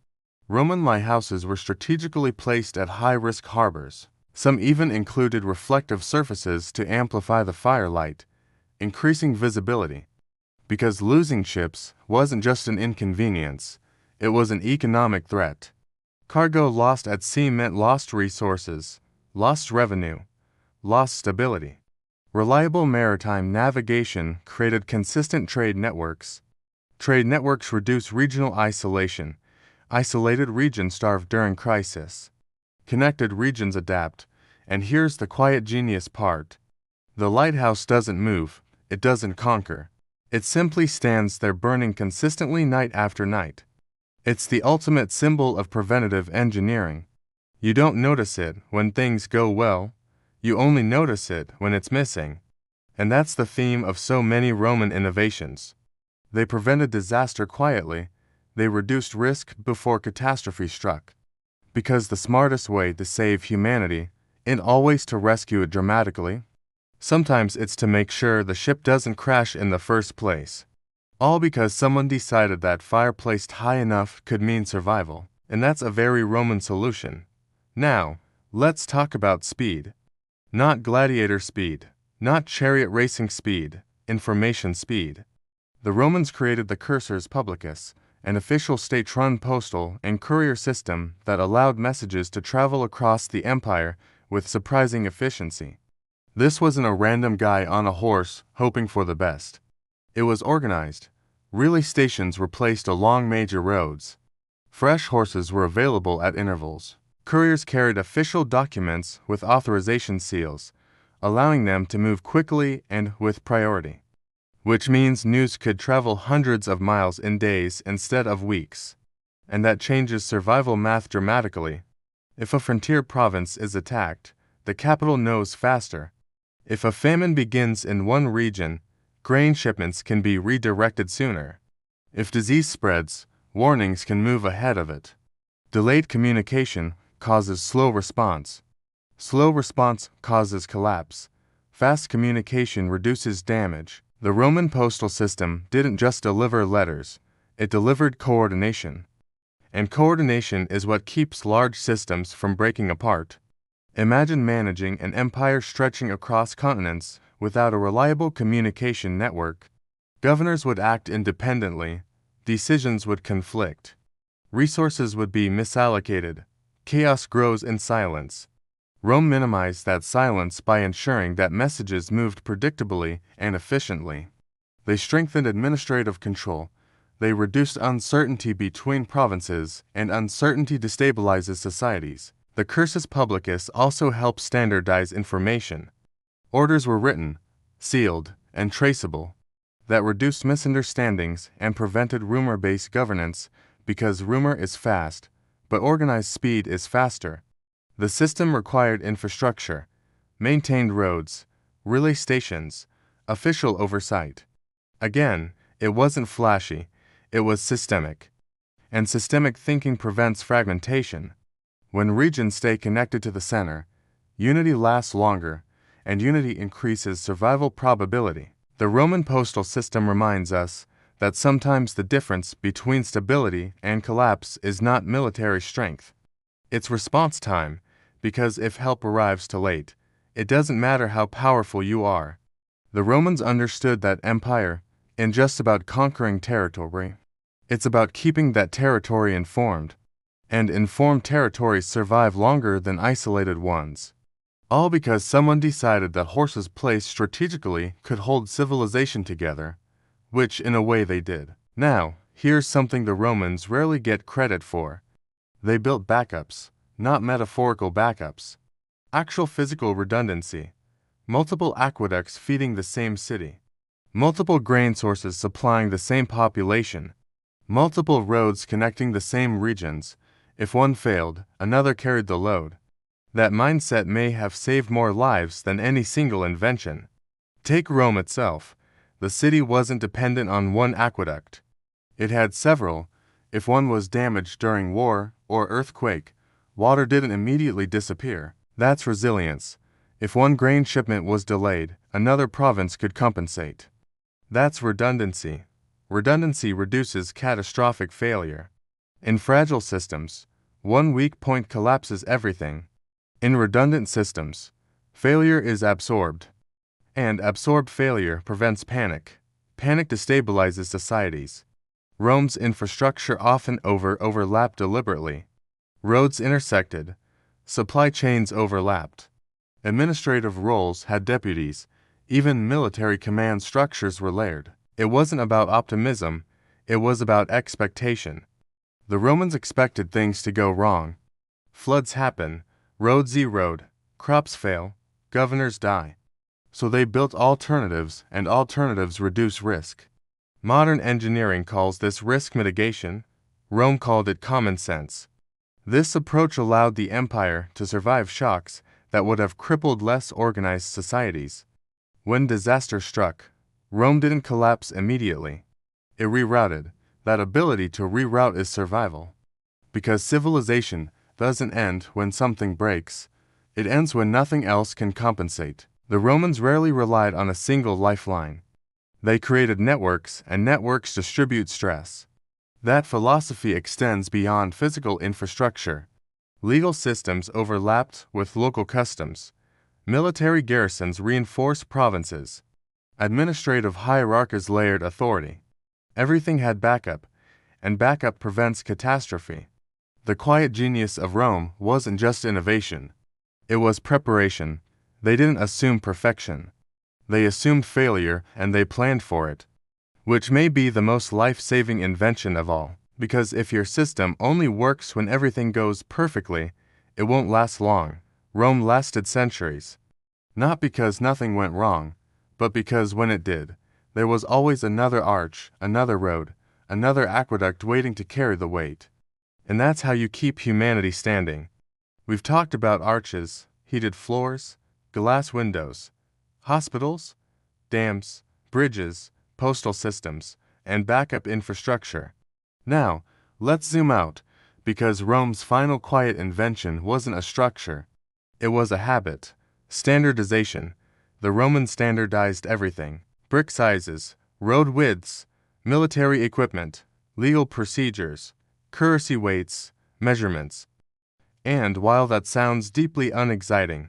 Roman lighthouses were strategically placed at high-risk harbors. Some even included reflective surfaces to amplify the firelight, increasing visibility. Because losing ships wasn't just an inconvenience, it was an economic threat. Cargo lost at sea meant lost resources, lost revenue, lost stability. Reliable maritime navigation created consistent trade networks. Trade networks reduce regional isolation. Isolated regions starve during crisis. Connected regions adapt. And here's the quiet genius part. The lighthouse doesn't move, it doesn't conquer. It simply stands there burning consistently night after night. It's the ultimate symbol of preventative engineering. You don't notice it when things go well. You only notice it when it's missing. And that's the theme of so many Roman innovations. They prevented disaster quietly. They reduced risk before catastrophe struck. Because the smartest way to save humanity isn't always to rescue it dramatically. Sometimes it's to make sure the ship doesn't crash in the first place. All because someone decided that fire placed high enough could mean survival. And that's a very Roman solution. Now, let's talk about speed. Not gladiator speed, not chariot racing speed, information speed. The Romans created the cursors publicus, an official state-run postal and courier system that allowed messages to travel across the empire with surprising efficiency. This wasn't a random guy on a horse hoping for the best. It was organized. Relay stations were placed along major roads. Fresh horses were available at intervals. Couriers carried official documents with authorization seals, allowing them to move quickly and with priority. Which means news could travel hundreds of miles in days instead of weeks. And that changes survival math dramatically. If a frontier province is attacked, the capital knows faster. If a famine begins in one region, grain shipments can be redirected sooner. If disease spreads, warnings can move ahead of it. Delayed communication causes slow response. Slow response causes collapse. Fast communication reduces damage. The Roman postal system didn't just deliver letters, it delivered coordination. And coordination is what keeps large systems from breaking apart. Imagine managing an empire stretching across continents without a reliable communication network. Governors would act independently, decisions would conflict, resources would be misallocated, chaos grows in silence. Rome minimized that silence by ensuring that messages moved predictably and efficiently. They strengthened administrative control. They reduced uncertainty between provinces, and uncertainty destabilizes societies. The cursus publicus also helped standardize information. Orders were written, sealed, and traceable. That reduced misunderstandings and prevented rumor-based governance, because rumor is fast, but organized speed is faster. The system required infrastructure, maintained roads, relay stations, official oversight. Again, it wasn't flashy, it was systemic. And systemic thinking prevents fragmentation. When regions stay connected to the center, unity lasts longer, and unity increases survival probability. The Roman postal system reminds us that sometimes the difference between stability and collapse is not military strength. It's response time, because if help arrives too late, it doesn't matter how powerful you are. The Romans understood that empire isn't just about conquering territory. It's about keeping that territory informed. And informed territories survive longer than isolated ones. All because someone decided that horses placed strategically could hold civilization together, which in a way they did. Now, here's something the Romans rarely get credit for. They built backups, not metaphorical backups. Actual physical redundancy. Multiple aqueducts feeding the same city. Multiple grain sources supplying the same population. Multiple roads connecting the same regions. If one failed, another carried the load. That mindset may have saved more lives than any single invention. Take Rome itself. The city wasn't dependent on one aqueduct. It had several. If one was damaged during war or earthquake, water didn't immediately disappear. That's resilience. If one grain shipment was delayed, another province could compensate. That's redundancy. Redundancy reduces catastrophic failure. In fragile systems, one weak point collapses everything. In redundant systems, failure is absorbed. And absorbed failure prevents panic. Panic destabilizes societies. Rome's infrastructure often overlapped deliberately. Roads intersected. Supply chains overlapped. Administrative roles had deputies. Even military command structures were layered. It wasn't about optimism, it was about expectation. The Romans expected things to go wrong. Floods happen, roads erode, crops fail, governors die. So they built alternatives, and alternatives reduce risk. Modern engineering calls this risk mitigation. Rome called it common sense. This approach allowed the empire to survive shocks that would have crippled less organized societies. When disaster struck, Rome didn't collapse immediately. It rerouted. That ability to reroute is survival. Because civilization doesn't end when something breaks, it ends when nothing else can compensate. The Romans rarely relied on a single lifeline. They created networks, and networks distribute stress. That philosophy extends beyond physical infrastructure. Legal systems overlapped with local customs. Military garrisons reinforced provinces. Administrative hierarchies layered authority. Everything had backup, and backup prevents catastrophe. The quiet genius of Rome wasn't just innovation. It was preparation. They didn't assume perfection. They assumed failure, and they planned for it. Which may be the most life-saving invention of all. Because if your system only works when everything goes perfectly, it won't last long. Rome lasted centuries. Not because nothing went wrong, but because when it did, there was always another arch, another road, another aqueduct waiting to carry the weight. And that's how you keep humanity standing. We've talked about arches, heated floors, glass windows, hospitals, dams, bridges, postal systems, and backup infrastructure. Now, let's zoom out, because Rome's final quiet invention wasn't a structure. It was a habit, standardization. The Romans standardized everything: brick sizes, road widths, military equipment, legal procedures, currency weights, measurements. And while that sounds deeply unexciting,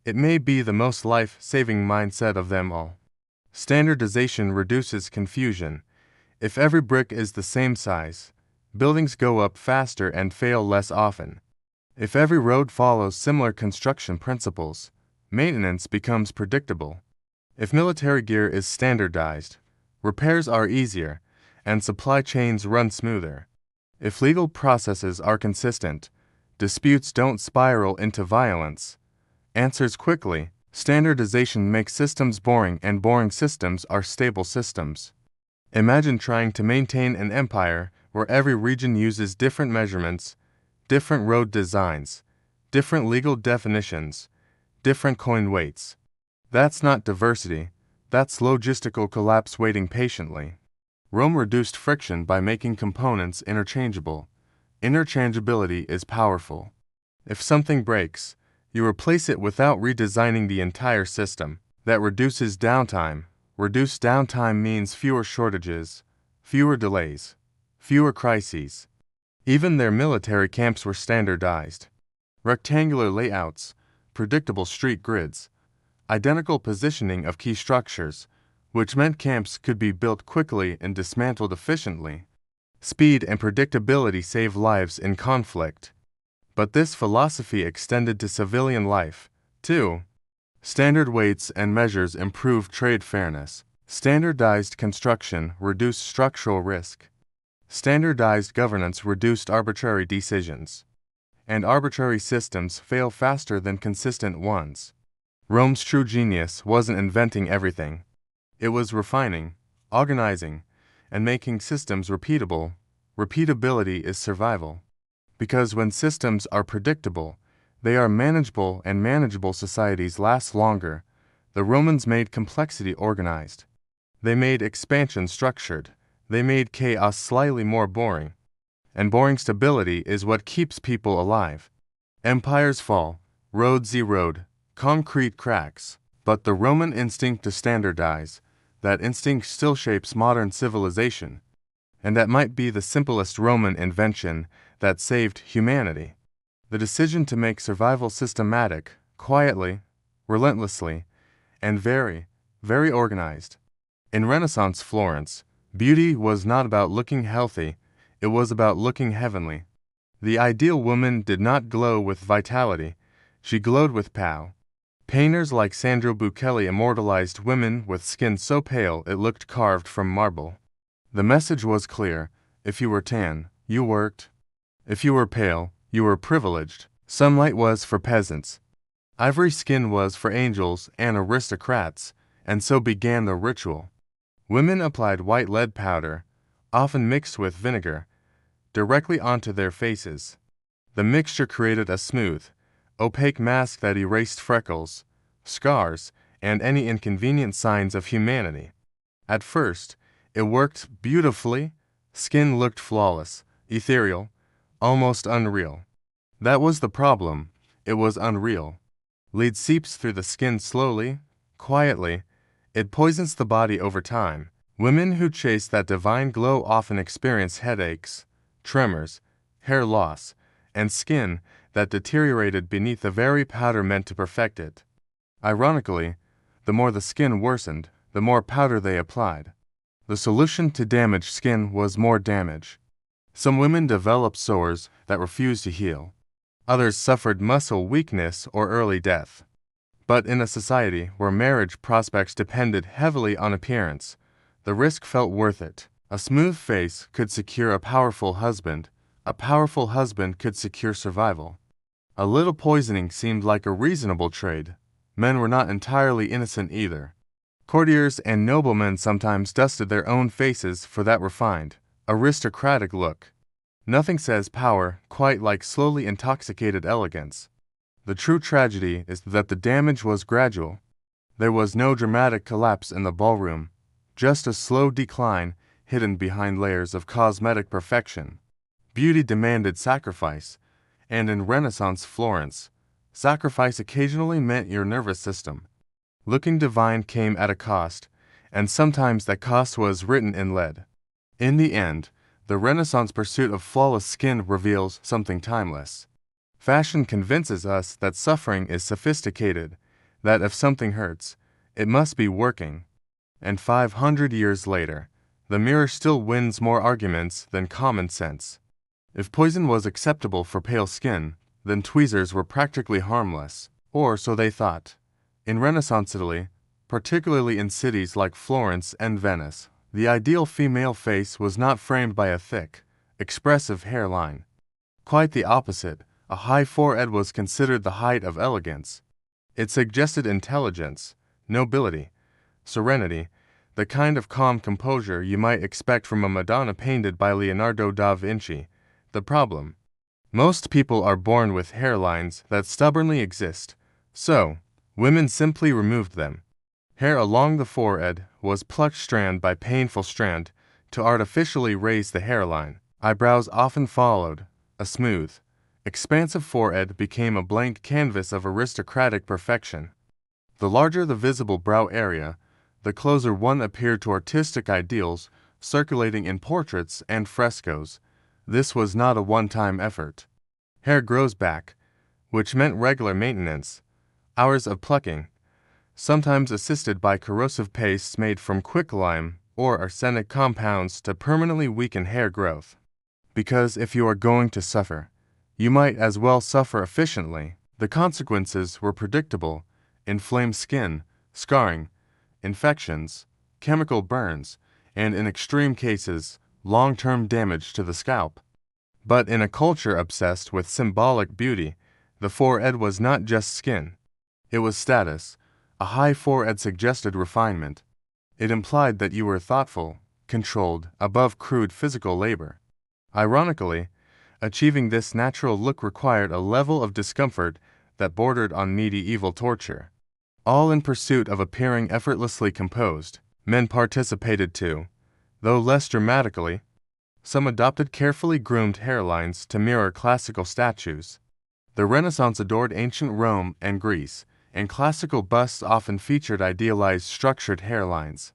it may be the most life-saving mindset of them all. Standardization reduces confusion. If every brick is the same size, buildings go up faster and fail less often. If every road follows similar construction principles, maintenance becomes predictable. If military gear is standardized, repairs are easier, and supply chains run smoother. If legal processes are consistent, disputes don't spiral into violence. Answers quickly. Standardization makes systems boring, and boring systems are stable systems. Imagine trying to maintain an empire where every region uses different measurements, different road designs, different legal definitions, different coin weights. That's not diversity, that's logistical collapse waiting patiently. Rome reduced friction by making components interchangeable. Interchangeability is powerful. If something breaks, you replace it without redesigning the entire system. That reduces downtime. Reduced downtime means fewer shortages, fewer delays, fewer crises. Even their military camps were standardized. Rectangular layouts, predictable street grids, identical positioning of key structures, which meant camps could be built quickly and dismantled efficiently. Speed and predictability save lives in conflict. But this philosophy extended to civilian life, too. Standard weights and measures improved trade fairness. Standardized construction reduced structural risk. Standardized governance reduced arbitrary decisions. And arbitrary systems fail faster than consistent ones. Rome's true genius wasn't inventing everything. It was refining, organizing, and making systems repeatable. Repeatability is survival. Because when systems are predictable, they are manageable, and manageable societies last longer. The Romans made complexity organized. They made expansion structured. They made chaos slightly more boring. And boring stability is what keeps people alive. Empires fall, roads erode, concrete cracks, but the Roman instinct to standardize, that instinct still shapes modern civilization. And that might be the simplest Roman invention that saved humanity. The decision to make survival systematic, quietly, relentlessly, and very, very organized. In Renaissance Florence, beauty was not about looking healthy, it was about looking heavenly. The ideal woman did not glow with vitality, she glowed with pow. Painters like Sandro Boucelli immortalized women with skin so pale it looked carved from marble. The message was clear: if you were tan, you worked. If you were pale, you were privileged. Sunlight was for peasants. Ivory skin was for angels and aristocrats, and so began the ritual. Women applied white lead powder, often mixed with vinegar, directly onto their faces. The mixture created a smooth, opaque mask that erased freckles, scars, and any inconvenient signs of humanity. At first, it worked beautifully. Skin looked flawless, ethereal, almost unreal. That was the problem, it was unreal. Lead seeps through the skin slowly, quietly. It poisons the body over time. Women who chase that divine glow often experience headaches, tremors, hair loss, and skin that deteriorated beneath the very powder meant to perfect it. Ironically, the more the skin worsened, the more powder they applied. The solution to damaged skin was more damage. Some women developed sores that refused to heal. Others suffered muscle weakness or early death. But in a society where marriage prospects depended heavily on appearance, the risk felt worth it. A smooth face could secure a powerful husband could secure survival. A little poisoning seemed like a reasonable trade. Men were not entirely innocent either. Courtiers and noblemen sometimes dusted their own faces for that refined, aristocratic look. Nothing says power quite like slowly intoxicated elegance. The true tragedy is that the damage was gradual. There was no dramatic collapse in the ballroom, just a slow decline hidden behind layers of cosmetic perfection. Beauty demanded sacrifice, and in Renaissance Florence, sacrifice occasionally meant your nervous system. Looking divine came at a cost, and sometimes that cost was written in lead. In the end, the Renaissance pursuit of flawless skin reveals something timeless. Fashion convinces us that suffering is sophisticated, that if something hurts, it must be working. And 500 years later, the mirror still wins more arguments than common sense. If poison was acceptable for pale skin, then tweezers were practically harmless, or so they thought. In Renaissance Italy, particularly in cities like Florence and Venice, the ideal female face was not framed by a thick, expressive hairline. Quite the opposite, a high forehead was considered the height of elegance. It suggested intelligence, nobility, serenity, the kind of calm composure you might expect from a Madonna painted by Leonardo da Vinci. The problem: most people are born with hairlines that stubbornly exist, so women simply removed them. Hair along the forehead was plucked strand by painful strand to artificially raise the hairline. Eyebrows often followed. A smooth, expansive forehead became a blank canvas of aristocratic perfection. The larger the visible brow area, the closer one appeared to artistic ideals circulating in portraits and frescoes. This was not a one-time effort. Hair grows back, which meant regular maintenance, hours of plucking, sometimes assisted by corrosive pastes made from quicklime or arsenic compounds to permanently weaken hair growth. Because if you are going to suffer, you might as well suffer efficiently. The consequences were predictable: inflamed skin, scarring, infections, chemical burns, and in extreme cases, long-term damage to the scalp. But in a culture obsessed with symbolic beauty, the forehead was not just skin. It was status. A high forehead suggested refinement. It implied that you were thoughtful, controlled, above crude physical labor. Ironically, achieving this natural look required a level of discomfort that bordered on medieval torture. All in pursuit of appearing effortlessly composed. Men participated too, though less dramatically. Some adopted carefully groomed hairlines to mirror classical statues. The Renaissance adored ancient Rome and Greece, and classical busts often featured idealized structured hairlines.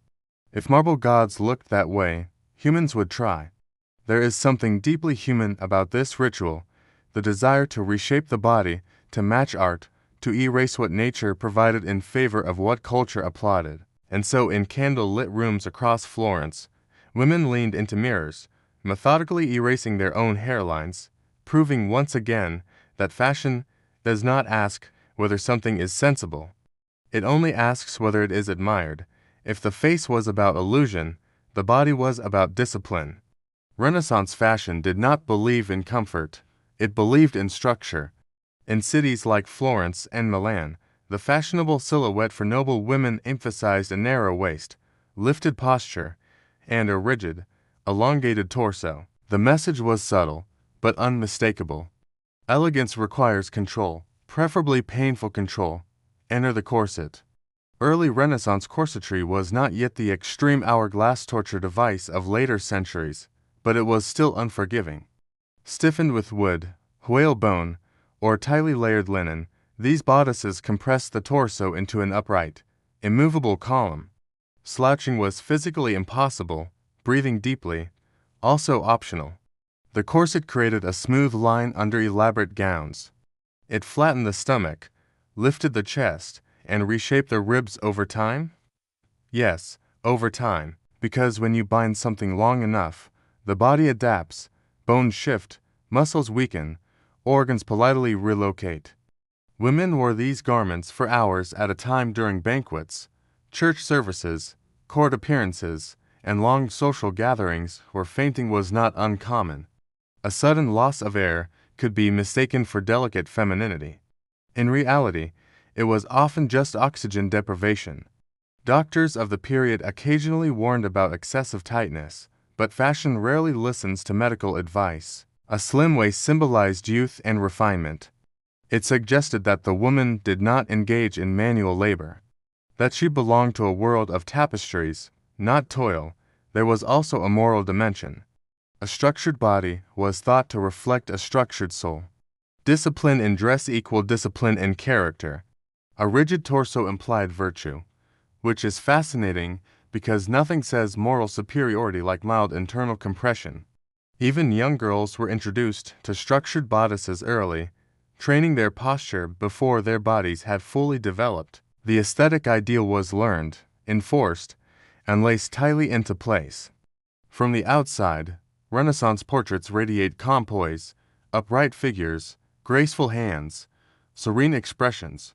If marble gods looked that way, humans would try. There is something deeply human about this ritual, the desire to reshape the body, to match art, to erase what nature provided in favor of what culture applauded. And so in candle-lit rooms across Florence, women leaned into mirrors, methodically erasing their own hairlines, proving once again that fashion does not ask whether something is sensible. It only asks whether it is admired. If the face was about illusion, the body was about discipline. Renaissance fashion did not believe in comfort, it believed in structure. In cities like Florence and Milan, the fashionable silhouette for noble women emphasized a narrow waist, lifted posture, and a rigid, elongated torso. The message was subtle, but unmistakable. Elegance requires control, preferably painful control. Enter the corset. Early Renaissance corsetry was not yet the extreme hourglass torture device of later centuries, but it was still unforgiving. Stiffened with wood, whalebone, or tightly layered linen, these bodices compressed the torso into an upright, immovable column. Slouching was physically impossible, breathing deeply, also optional. The corset created a smooth line under elaborate gowns. It flattened the stomach, lifted the chest, and reshaped the ribs over time? Yes, over time, because when you bind something long enough, the body adapts, bones shift, muscles weaken, organs politely relocate. Women wore these garments for hours at a time during banquets, church services, court appearances, and long social gatherings where fainting was not uncommon. A sudden loss of air could be mistaken for delicate femininity. In reality, it was often just oxygen deprivation. Doctors of the period occasionally warned about excessive tightness, but fashion rarely listens to medical advice. A slim waist symbolized youth and refinement. It suggested that the woman did not engage in manual labor, that she belonged to a world of tapestries, not toil. There was also a moral dimension. A structured body was thought to reflect a structured soul. Discipline in dress equaled discipline in character. A rigid torso implied virtue, which is fascinating because nothing says moral superiority like mild internal compression. Even young girls were introduced to structured bodices early, training their posture before their bodies had fully developed. The aesthetic ideal was learned, enforced, and laced tightly into place. From the outside, Renaissance portraits radiate calm poise, upright figures, graceful hands, serene expressions.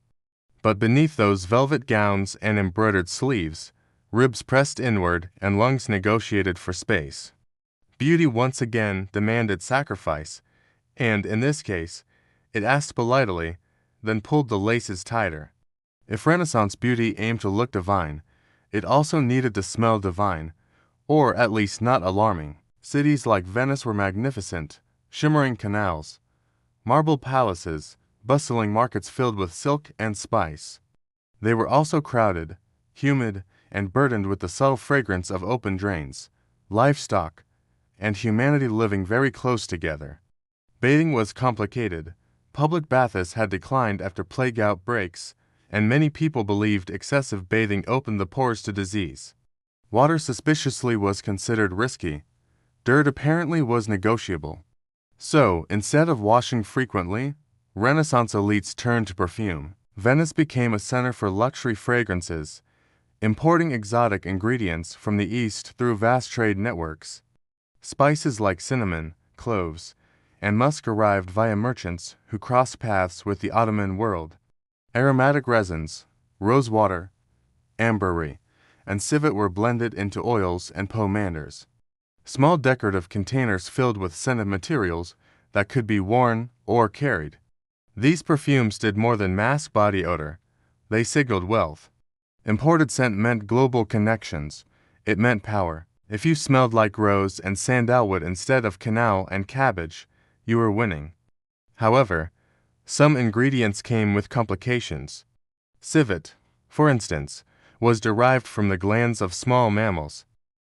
But beneath those velvet gowns and embroidered sleeves, ribs pressed inward and lungs negotiated for space. Beauty once again demanded sacrifice, and in this case, it asked politely, then pulled the laces tighter. If Renaissance beauty aimed to look divine, it also needed to smell divine, or at least not alarming. Cities like Venice were magnificent, shimmering canals, marble palaces, bustling markets filled with silk and spice. They were also crowded, humid, and burdened with the subtle fragrance of open drains, livestock, and humanity living very close together. Bathing was complicated. Public baths had declined after plague outbreaks, and many people believed excessive bathing opened the pores to disease. Water suspiciously was considered risky. Dirt apparently was negotiable. So, instead of washing frequently, Renaissance elites turned to perfume. Venice became a center for luxury fragrances, importing exotic ingredients from the East through vast trade networks. Spices like cinnamon, cloves, and musk arrived via merchants who crossed paths with the Ottoman world. Aromatic resins, rosewater, ambergris, and civet were blended into oils and pomanders. Small decorative containers filled with scented materials that could be worn or carried. These perfumes did more than mask body odor. They signaled wealth. Imported scent meant global connections. It meant power. If you smelled like rose and sandalwood instead of canal and cabbage, you were winning. However, some ingredients came with complications. Civet, for instance, was derived from the glands of small mammals.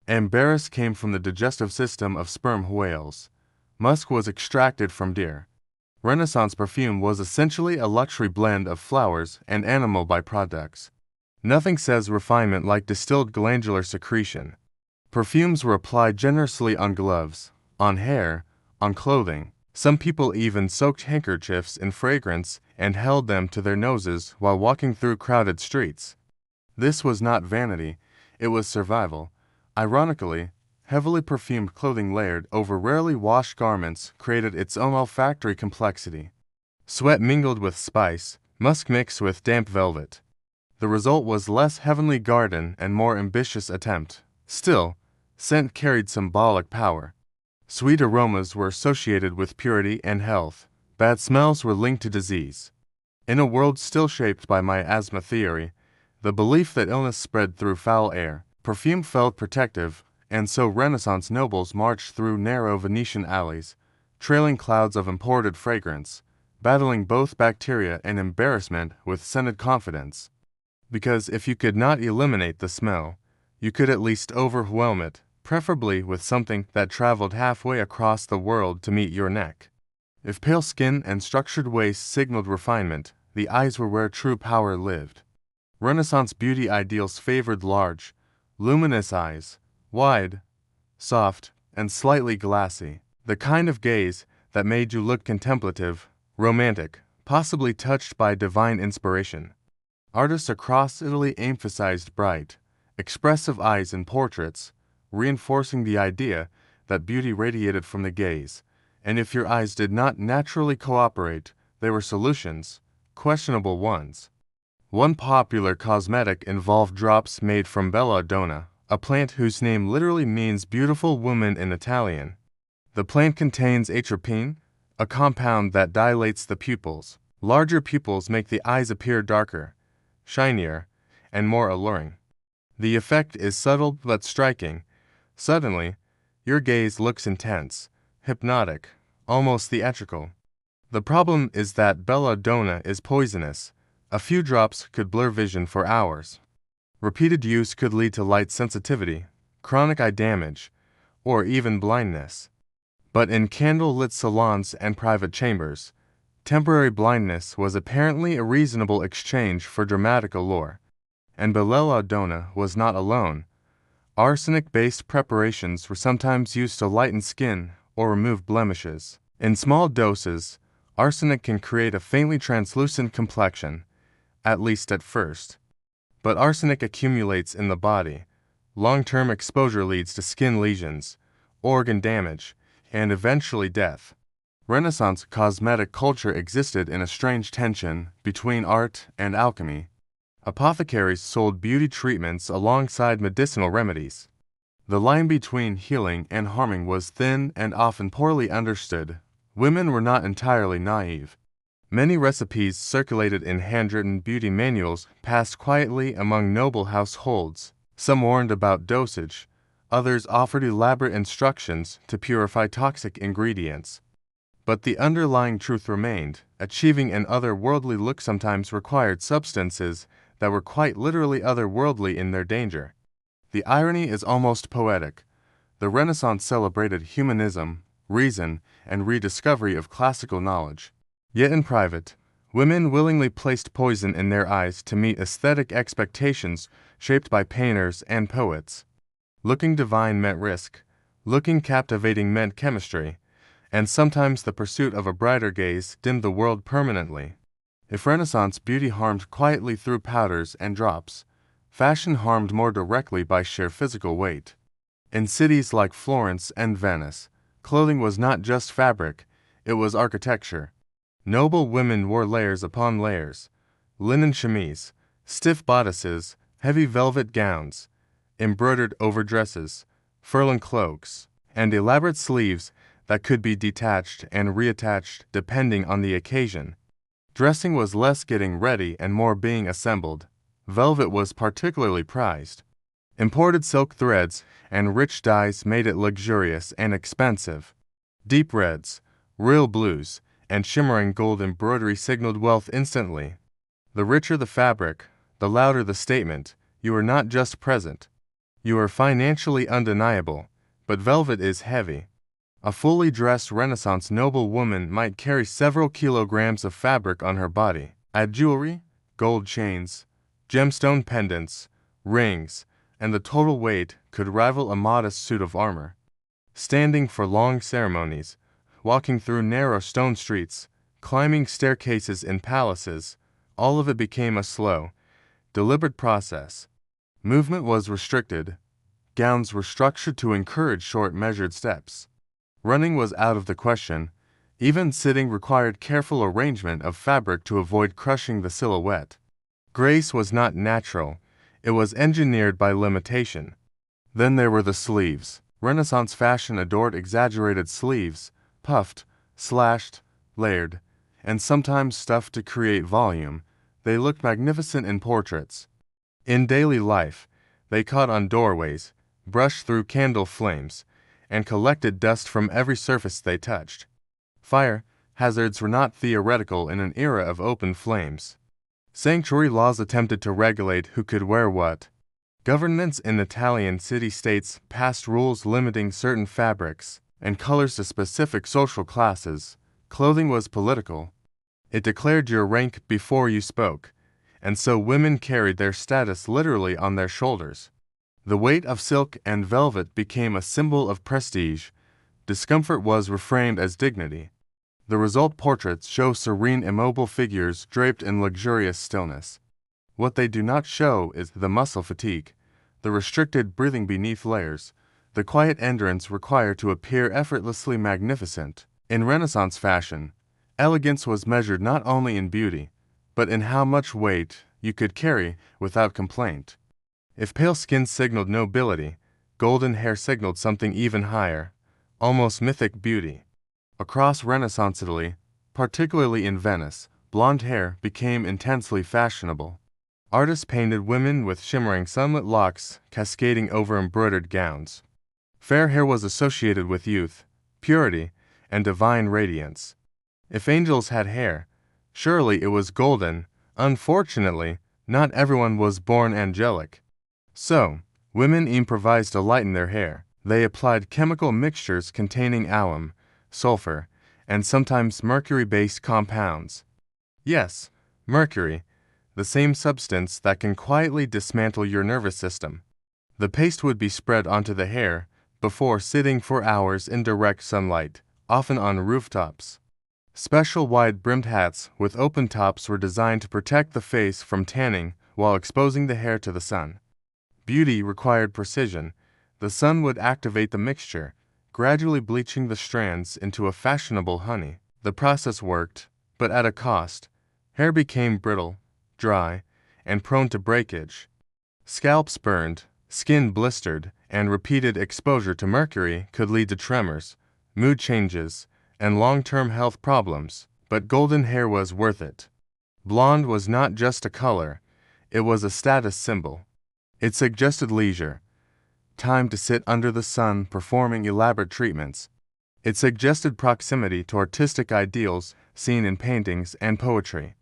Ambergris came from the digestive system of sperm whales. Musk was extracted from deer. Renaissance perfume was essentially a luxury blend of flowers and animal byproducts. Nothing says refinement like distilled glandular secretion. Perfumes were applied generously on gloves, on hair, on clothing. Some people even soaked handkerchiefs in fragrance and held them to their noses while walking through crowded streets. This was not vanity, it was survival. Ironically, heavily perfumed clothing layered over rarely washed garments created its own olfactory complexity. Sweat mingled with spice, musk mixed with damp velvet. The result was less heavenly garden and more ambitious attempt. Still, scent carried symbolic power. Sweet aromas were associated with purity and health. Bad smells were linked to disease. In a world still shaped by miasma theory, the belief that illness spread through foul air, perfume felt protective, and so Renaissance nobles marched through narrow Venetian alleys, trailing clouds of imported fragrance, battling both bacteria and embarrassment with scented confidence. Because if you could not eliminate the smell, you could at least overwhelm it, preferably with something that traveled halfway across the world to meet your neck. If pale skin and structured waist signaled refinement, the eyes were where true power lived. Renaissance beauty ideals favored large, luminous eyes, wide, soft, and slightly glassy, the kind of gaze that made you look contemplative, romantic, possibly touched by divine inspiration. Artists across Italy emphasized bright, expressive eyes in portraits, reinforcing the idea that beauty radiated from the gaze, and if your eyes did not naturally cooperate, they were solutions, questionable ones. One popular cosmetic involved drops made from Belladonna, a plant whose name literally means beautiful woman in Italian. The plant contains atropine, a compound that dilates the pupils. Larger pupils make the eyes appear darker, shinier, and more alluring. The effect is subtle but striking. Suddenly, your gaze looks intense, hypnotic, almost theatrical. The problem is that Belladonna is poisonous. A few drops could blur vision for hours. Repeated use could lead to light sensitivity, chronic eye damage, or even blindness. But in candle-lit salons and private chambers, Temporary blindness was apparently a reasonable exchange for dramatic allure. And Belladonna was not alone. Arsenic-based preparations were sometimes used to lighten skin or remove blemishes. In small doses, arsenic can create a faintly translucent complexion, at least at first. But arsenic accumulates in the body. Long-term exposure leads to skin lesions, organ damage, and eventually death. Renaissance cosmetic culture existed in a strange tension between art and alchemy. Apothecaries sold beauty treatments alongside medicinal remedies. The line between healing and harming was thin and often poorly understood. Women were not entirely naive. Many recipes circulated in handwritten beauty manuals passed quietly among noble households. Some warned about dosage, others offered elaborate instructions to purify toxic ingredients. But the underlying truth remained. Achieving an otherworldly look sometimes required substances that were quite literally otherworldly in their danger. The irony is almost poetic. The Renaissance celebrated humanism, reason, and rediscovery of classical knowledge. Yet in private, women willingly placed poison in their eyes to meet aesthetic expectations shaped by painters and poets. Looking divine meant risk, looking captivating meant chemistry, and sometimes the pursuit of a brighter gaze dimmed the world permanently. If Renaissance beauty harmed quietly through powders and drops, fashion harmed more directly by sheer physical weight. In cities like Florence and Venice, clothing was not just fabric, it was architecture. Noble women wore layers upon layers: linen chemise, stiff bodices, heavy velvet gowns, embroidered overdresses, furlin cloaks, and elaborate sleeves that could be detached and reattached depending on the occasion. Dressing was less getting ready and more being assembled. Velvet was particularly prized. Imported silk threads and rich dyes made it luxurious and expensive. Deep reds, royal blues, and shimmering gold embroidery signaled wealth instantly. The richer the fabric, the louder the statement: you are not just present. You are financially undeniable, but velvet is heavy. A fully dressed Renaissance noblewoman might carry several kilograms of fabric on her body. Add jewelry, gold chains, gemstone pendants, rings, and the total weight could rival a modest suit of armor. Standing for long ceremonies, walking through narrow stone streets, climbing staircases in palaces, all of it became a slow, deliberate process. Movement was restricted. Gowns were structured to encourage short, measured steps. Running was out of the question. Even sitting required careful arrangement of fabric to avoid crushing the silhouette. Grace was not natural. It was engineered by limitation. Then there were the sleeves. Renaissance fashion adored exaggerated sleeves, puffed, slashed, layered, and sometimes stuffed to create volume. They looked magnificent in portraits. In daily life, they caught on doorways, brushed through candle flames, and collected dust from every surface they touched. Fire hazards were not theoretical in an era of open flames. Sanctuary laws attempted to regulate who could wear what. Governments in Italian city-states passed rules limiting certain fabrics and colors to specific social classes. Clothing was political. It declared your rank before you spoke, and so women carried their status literally on their shoulders. The weight of silk and velvet became a symbol of prestige. Discomfort was reframed as dignity. The result: portraits show serene, immobile figures draped in luxurious stillness. What they do not show is the muscle fatigue, the restricted breathing beneath layers, the quiet endurance required to appear effortlessly magnificent. In Renaissance fashion, elegance was measured not only in beauty, but in how much weight you could carry without complaint. If pale skin signaled nobility, golden hair signaled something even higher, almost mythic beauty. Across Renaissance Italy, particularly in Venice, blonde hair became intensely fashionable. Artists painted women with shimmering sunlit locks cascading over embroidered gowns. Fair hair was associated with youth, purity, and divine radiance. If angels had hair, surely it was golden. Unfortunately, not everyone was born angelic. So, women improvised to lighten their hair. They applied chemical mixtures containing alum, sulfur, and sometimes mercury-based compounds. Yes, mercury, the same substance that can quietly dismantle your nervous system. The paste would be spread onto the hair before sitting for hours in direct sunlight, often on rooftops. Special wide-brimmed hats with open tops were designed to protect the face from tanning while exposing the hair to the sun. Beauty required precision. The sun would activate the mixture, gradually bleaching the strands into a fashionable honey. The process worked, but at a cost. Hair became brittle, dry, and prone to breakage. Scalps burned, skin blistered, and repeated exposure to mercury could lead to tremors, mood changes, and long-term health problems, but golden hair was worth it. Blonde was not just a color, it was a status symbol. It suggested leisure, time to sit under the sun performing elaborate treatments. It suggested proximity to artistic ideals seen in paintings and poetry.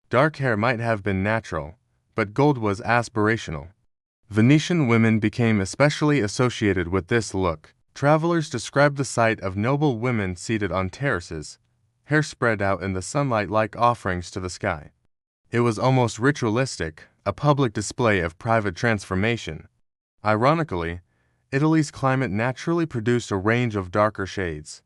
Dark hair might have been natural, but gold was aspirational. Venetian women became especially associated with this look. Travelers described the sight of noble women seated on terraces, hair spread out in the sunlight like offerings to the sky. It was almost ritualistic, a public display of private transformation. Ironically, Italy's climate naturally produced a range of darker shades.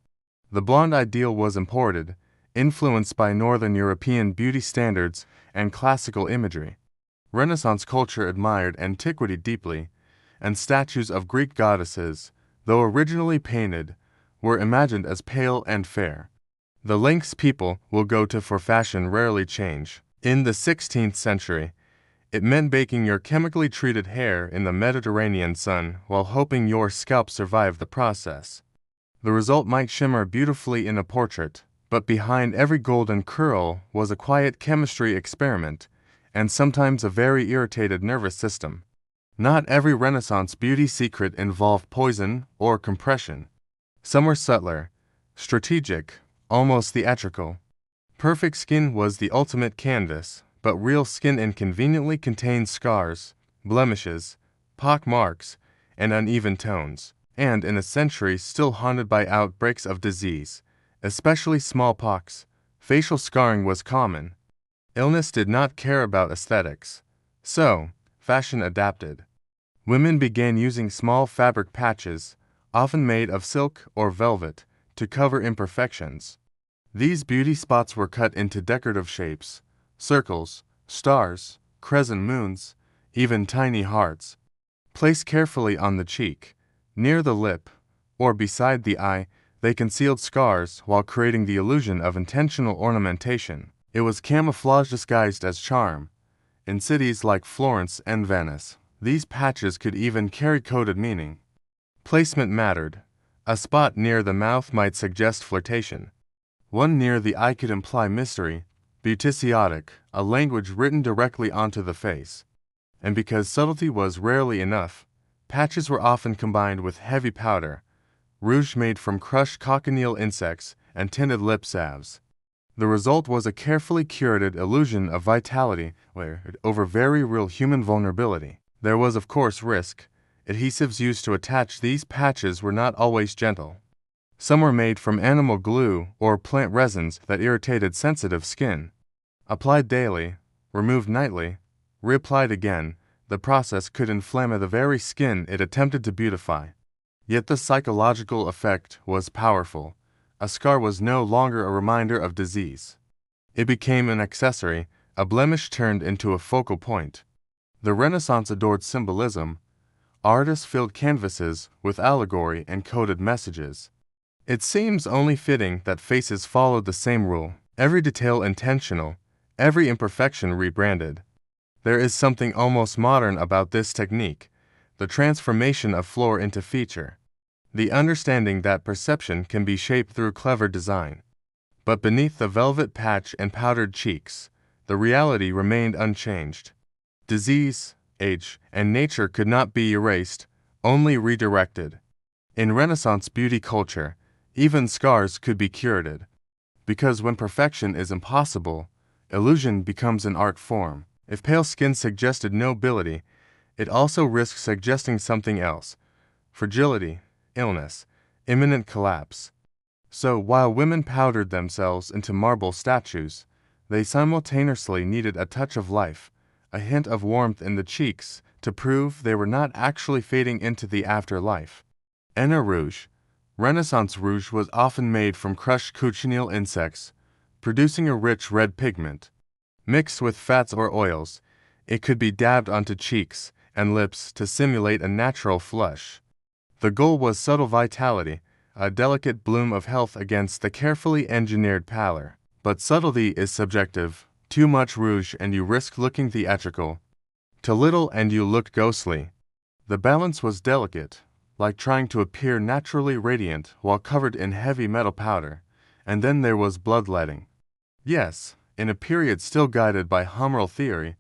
The blonde ideal was imported, influenced by Northern European beauty standards and classical imagery. Renaissance culture admired antiquity deeply, and statues of Greek goddesses, though originally painted, were imagined as pale and fair. The lengths people will go to for fashion rarely change. In the 16th century, it meant baking your chemically treated hair in the Mediterranean sun while hoping your scalp survived the process. The result might shimmer beautifully in a portrait, but behind every golden curl was a quiet chemistry experiment, and sometimes a very irritated nervous system. Not every Renaissance beauty secret involved poison or compression. Some were subtler, strategic, almost theatrical. Perfect skin was the ultimate canvas, but real skin inconveniently contained scars, blemishes, pock marks, and uneven tones, and in a century still haunted by outbreaks of disease, especially smallpox. Facial scarring was common. Illness did not care about aesthetics, so fashion adapted. Women began using small fabric patches, often made of silk or velvet, to cover imperfections. These beauty spots were cut into decorative shapes: circles, stars, crescent moons, even tiny hearts. Placed carefully on the cheek, near the lip, or beside the eye, they concealed scars while creating the illusion of intentional ornamentation. It was camouflage disguised as charm. In cities like Florence and Venice, these patches could even carry coded meaning. Placement mattered. A spot near the mouth might suggest flirtation. One near the eye could imply mystery, beauticiotic, a language written directly onto the face. And because subtlety was rarely enough, patches were often combined with heavy powder, rouge made from crushed cochineal insects, and tinted lip salves. The result was a carefully curated illusion of vitality over very real human vulnerability. There was of course risk. Adhesives used to attach these patches were not always gentle. Some were made from animal glue or plant resins that irritated sensitive skin. Applied daily, removed nightly, reapplied again, the process could inflame the very skin it attempted to beautify. Yet the psychological effect was powerful. A scar was no longer a reminder of disease. It became an accessory, a blemish turned into a focal point. The Renaissance adored symbolism. Artists filled canvases with allegory and coded messages. It seems only fitting that faces followed the same rule: every detail intentional, every imperfection rebranded. There is something almost modern about this technique, the transformation of floor into feature. The understanding that perception can be shaped through clever design. But beneath the velvet patch and powdered cheeks, the reality remained unchanged. Disease, age, and nature could not be erased, only redirected. In Renaissance beauty culture, even scars could be curated. Because when perfection is impossible, illusion becomes an art form. If pale skin suggested nobility, it also risks suggesting something else: fragility, illness, imminent collapse. So while women powdered themselves into marble statues, they simultaneously needed a touch of life, a hint of warmth in the cheeks, to prove they were not actually fading into the afterlife. Henna rouge. Renaissance rouge was often made from crushed cochineal insects, producing a rich red pigment. Mixed with fats or oils, it could be dabbed onto cheeks and lips to simulate a natural flush. The goal was subtle vitality, a delicate bloom of health against the carefully engineered pallor. But subtlety is subjective. Too much rouge and you risk looking theatrical. Too little and you look ghostly. The balance was delicate, like trying to appear naturally radiant while covered in heavy metal powder. And then there was bloodletting. Yes, in a period still guided by humoral theory,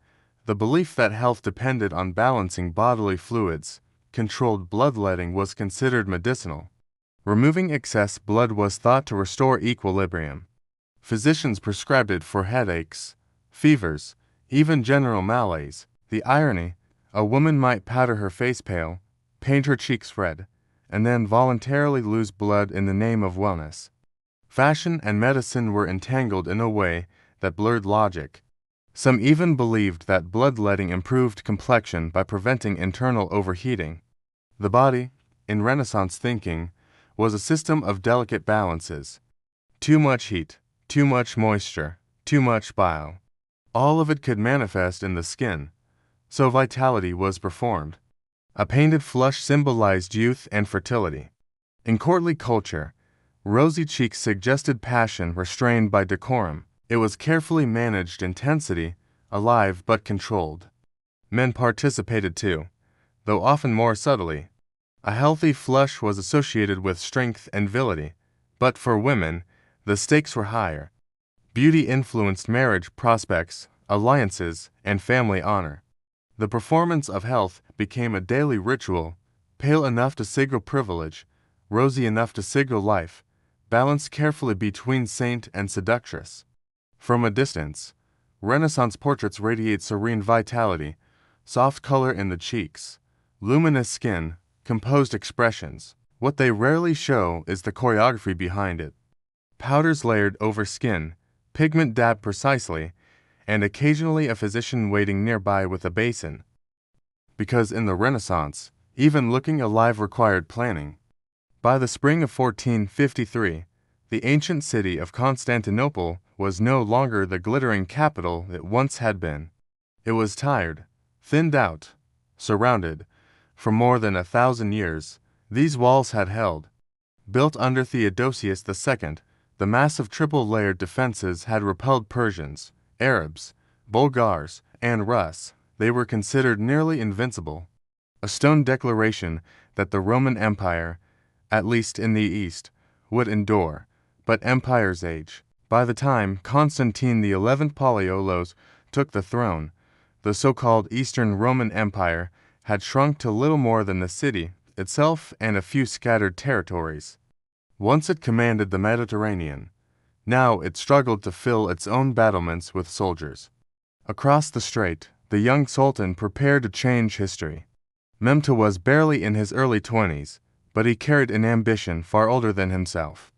the belief that health depended on balancing bodily fluids, controlled bloodletting was considered medicinal. Removing excess blood was thought to restore equilibrium. Physicians prescribed it for headaches, fevers, even general malaise. The irony, a woman might powder her face pale, paint her cheeks red, and then voluntarily lose blood in the name of wellness. Fashion and medicine were entangled in a way that blurred logic. Some even believed that bloodletting improved complexion by preventing internal overheating. The body, in Renaissance thinking, was a system of delicate balances. Too much heat, too much moisture, too much bile. All of it could manifest in the skin, so vitality was performed. A painted flush symbolized youth and fertility. In courtly culture, rosy cheeks suggested passion restrained by decorum. It was carefully managed intensity, alive but controlled. Men participated too, though often more subtly. A healthy flush was associated with strength and virility, but for women, the stakes were higher. Beauty influenced marriage prospects, alliances, and family honor. The performance of health became a daily ritual, pale enough to signal privilege, rosy enough to signal life, balanced carefully between saint and seductress. From a distance, Renaissance portraits radiate serene vitality, soft color in the cheeks, luminous skin, composed expressions. What they rarely show is the choreography behind it. Powders layered over skin, pigment dabbed precisely, and occasionally a physician waiting nearby with a basin. Because in the Renaissance, even looking alive required planning. By the spring of 1453, the ancient city of Constantinople was no longer the glittering capital it once had been. It was tired, thinned out, surrounded. For more than 1,000 years, these walls had held. Built under Theodosius II, the massive triple-layered defenses had repelled Persians, Arabs, Bulgars, and Rus. They were considered nearly invincible. A stone declaration that the Roman Empire, at least in the East, would endure, but empires age. By the time Constantine XI Palaiologos took the throne, the so-called Eastern Roman Empire had shrunk to little more than the city itself and a few scattered territories. Once it commanded the Mediterranean, now it struggled to fill its own battlements with soldiers. Across the strait, the young sultan prepared to change history. Mehmed was barely in his early 20s, but he carried an ambition far older than himself.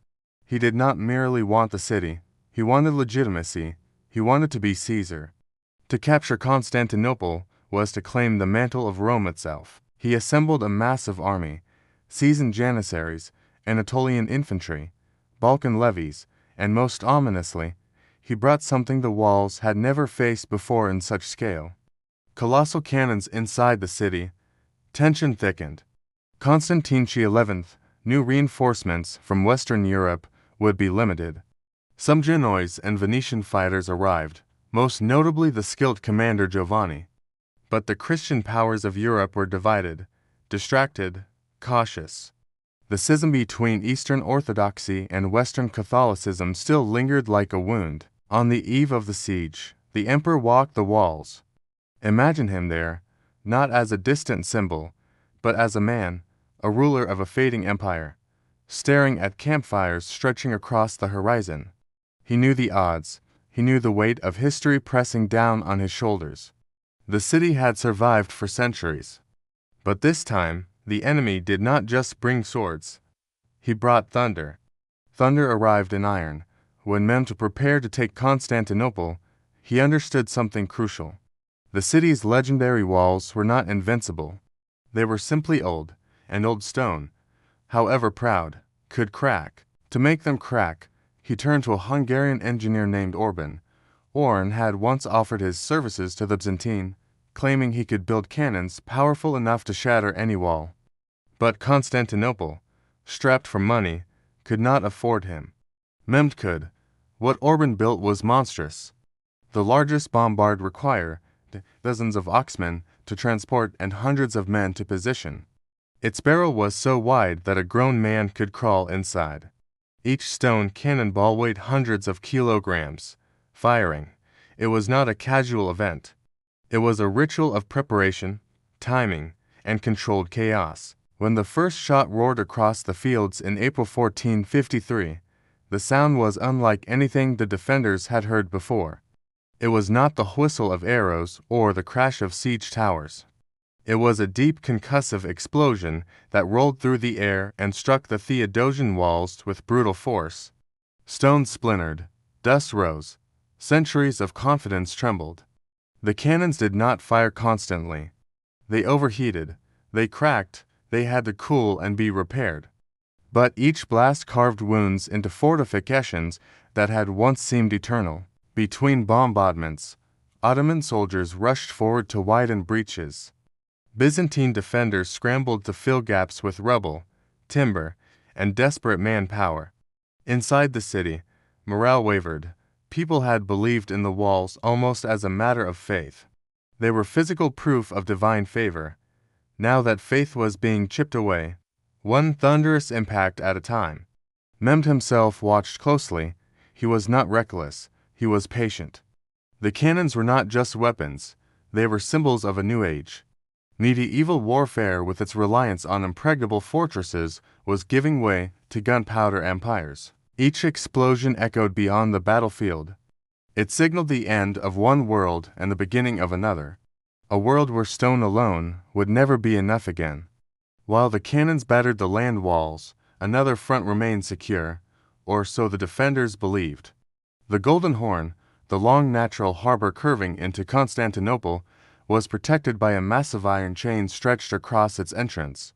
He did not merely want the city, he wanted legitimacy, he wanted to be Caesar. To capture Constantinople was to claim the mantle of Rome itself. He assembled a massive army, seasoned janissaries, Anatolian infantry, Balkan levies, and most ominously, he brought something the walls had never faced before in such scale. Colossal cannons inside the city. Tension thickened. Constantine XI knew reinforcements from Western Europe would be limited. Some Genoese and Venetian fighters arrived, most notably the skilled commander Giovanni. But the Christian powers of Europe were divided, distracted, cautious. The schism between Eastern Orthodoxy and Western Catholicism still lingered like a wound. On the eve of the siege, the emperor walked the walls. Imagine him there, not as a distant symbol, but as a man, a ruler of a fading empire, staring at campfires stretching across the horizon. He knew the odds. He knew the weight of history pressing down on his shoulders. The city had survived for centuries. But this time, the enemy did not just bring swords. He brought thunder. thunder arrived in iron. When Mehmed prepared to take Constantinople, he understood something crucial. The city's legendary walls were not invincible. They were simply old, and old stone, however proud, could crack. To make them crack, he turned to a Hungarian engineer named Orban. Orban had once offered his services to the Byzantine, claiming he could build cannons powerful enough to shatter any wall. But Constantinople, strapped for money, could not afford him. Mehmed could. What Orban built was monstrous. The largest bombard required dozens of oxmen to transport and hundreds of men to position. Its barrel was so wide that a grown man could crawl inside. Each stone cannonball weighed hundreds of kilograms. Firing, it was not a casual event. It was a ritual of preparation, timing, and controlled chaos. When the first shot roared across the fields in April 1453, the sound was unlike anything the defenders had heard before. It was not the whistle of arrows or the crash of siege towers. It was a deep concussive explosion that rolled through the air and struck the Theodosian walls with brutal force. Stones splintered, dust rose, centuries of confidence trembled. The cannons did not fire constantly. They overheated, they cracked, they had to cool and be repaired. But each blast carved wounds into fortifications that had once seemed eternal. Between bombardments, Ottoman soldiers rushed forward to widen breaches. Byzantine defenders scrambled to fill gaps with rubble, timber, and desperate manpower. Inside the city, morale wavered. People had believed in the walls almost as a matter of faith. They were physical proof of divine favor. Now that faith was being chipped away, one thunderous impact at a time. Mehmed himself watched closely. He was not reckless. He was patient. The cannons were not just weapons. They were symbols of a new age. Medieval warfare, with its reliance on impregnable fortresses, was giving way to gunpowder empires. Each explosion echoed beyond the battlefield. It signaled the end of one world and the beginning of another, a world where stone alone would never be enough again. While the cannons battered the land walls, another front remained secure, or so the defenders believed. The Golden Horn, the long natural harbor curving into Constantinople, was protected by a massive iron chain stretched across its entrance.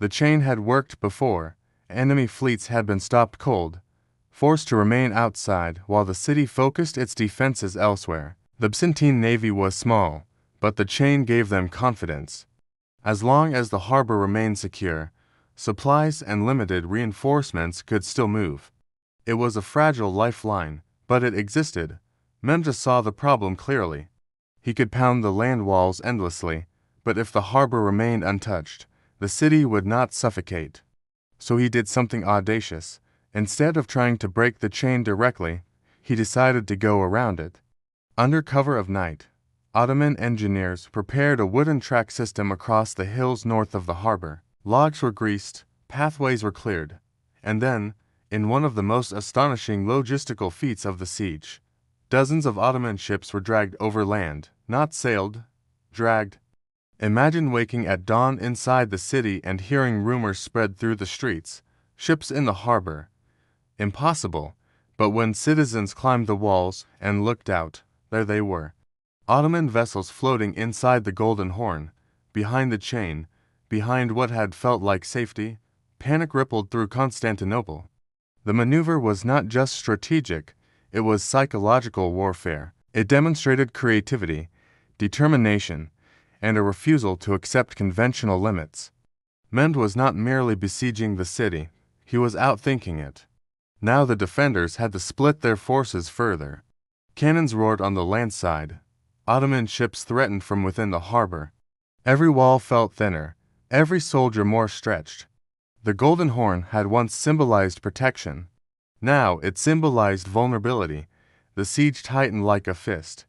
The chain had worked before. Enemy fleets had been stopped cold, forced to remain outside while the city focused its defenses elsewhere. The Byzantine navy was small, but the chain gave them confidence. As long as the harbor remained secure, supplies and limited reinforcements could still move. It was a fragile lifeline, but it existed. Mehmed saw the problem clearly. He could pound the land walls endlessly, but if the harbor remained untouched, the city would not suffocate. So he did something audacious. Instead of trying to break the chain directly, he decided to go around it. Under cover of night, Ottoman engineers prepared a wooden track system across the hills north of the harbor. Logs were greased, pathways were cleared, and then, in one of the most astonishing logistical feats of the siege, dozens of Ottoman ships were dragged overland, not sailed, dragged. Imagine waking at dawn inside the city and hearing rumors spread through the streets. Ships in the harbor. Impossible, but when citizens climbed the walls and looked out, there they were. Ottoman vessels floating inside the Golden Horn, behind the chain, behind what had felt like safety. Panic rippled through Constantinople. The maneuver was not just strategic, it was psychological warfare. It demonstrated creativity, determination, and a refusal to accept conventional limits. Mehmed was not merely besieging the city, he was outthinking it. Now the defenders had to split their forces further. Cannons roared on the land side. Ottoman ships threatened from within the harbor. Every wall felt thinner, every soldier more stretched. The Golden Horn had once symbolized protection. Now it symbolized vulnerability. The siege tightened like a fist.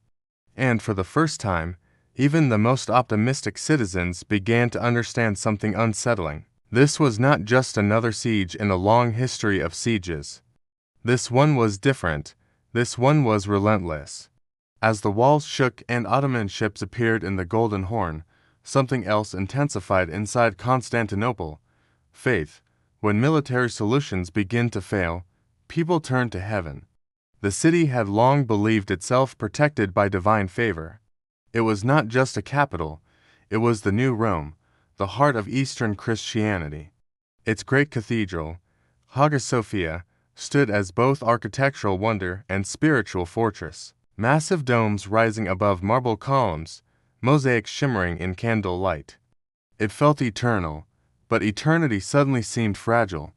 And for the first time, even the most optimistic citizens began to understand something unsettling. This was not just another siege in a long history of sieges. This one was different. This one was relentless. As the walls shook and Ottoman ships appeared in the Golden Horn, something else intensified inside Constantinople. Faith. When military solutions begin to fail, people turned to heaven. The city had long believed itself protected by divine favor. It was not just a capital, it was the new Rome, the heart of Eastern Christianity. Its great cathedral, Hagia Sophia, stood as both architectural wonder and spiritual fortress. Massive domes rising above marble columns, mosaics shimmering in candle light. It felt eternal, but eternity suddenly seemed fragile.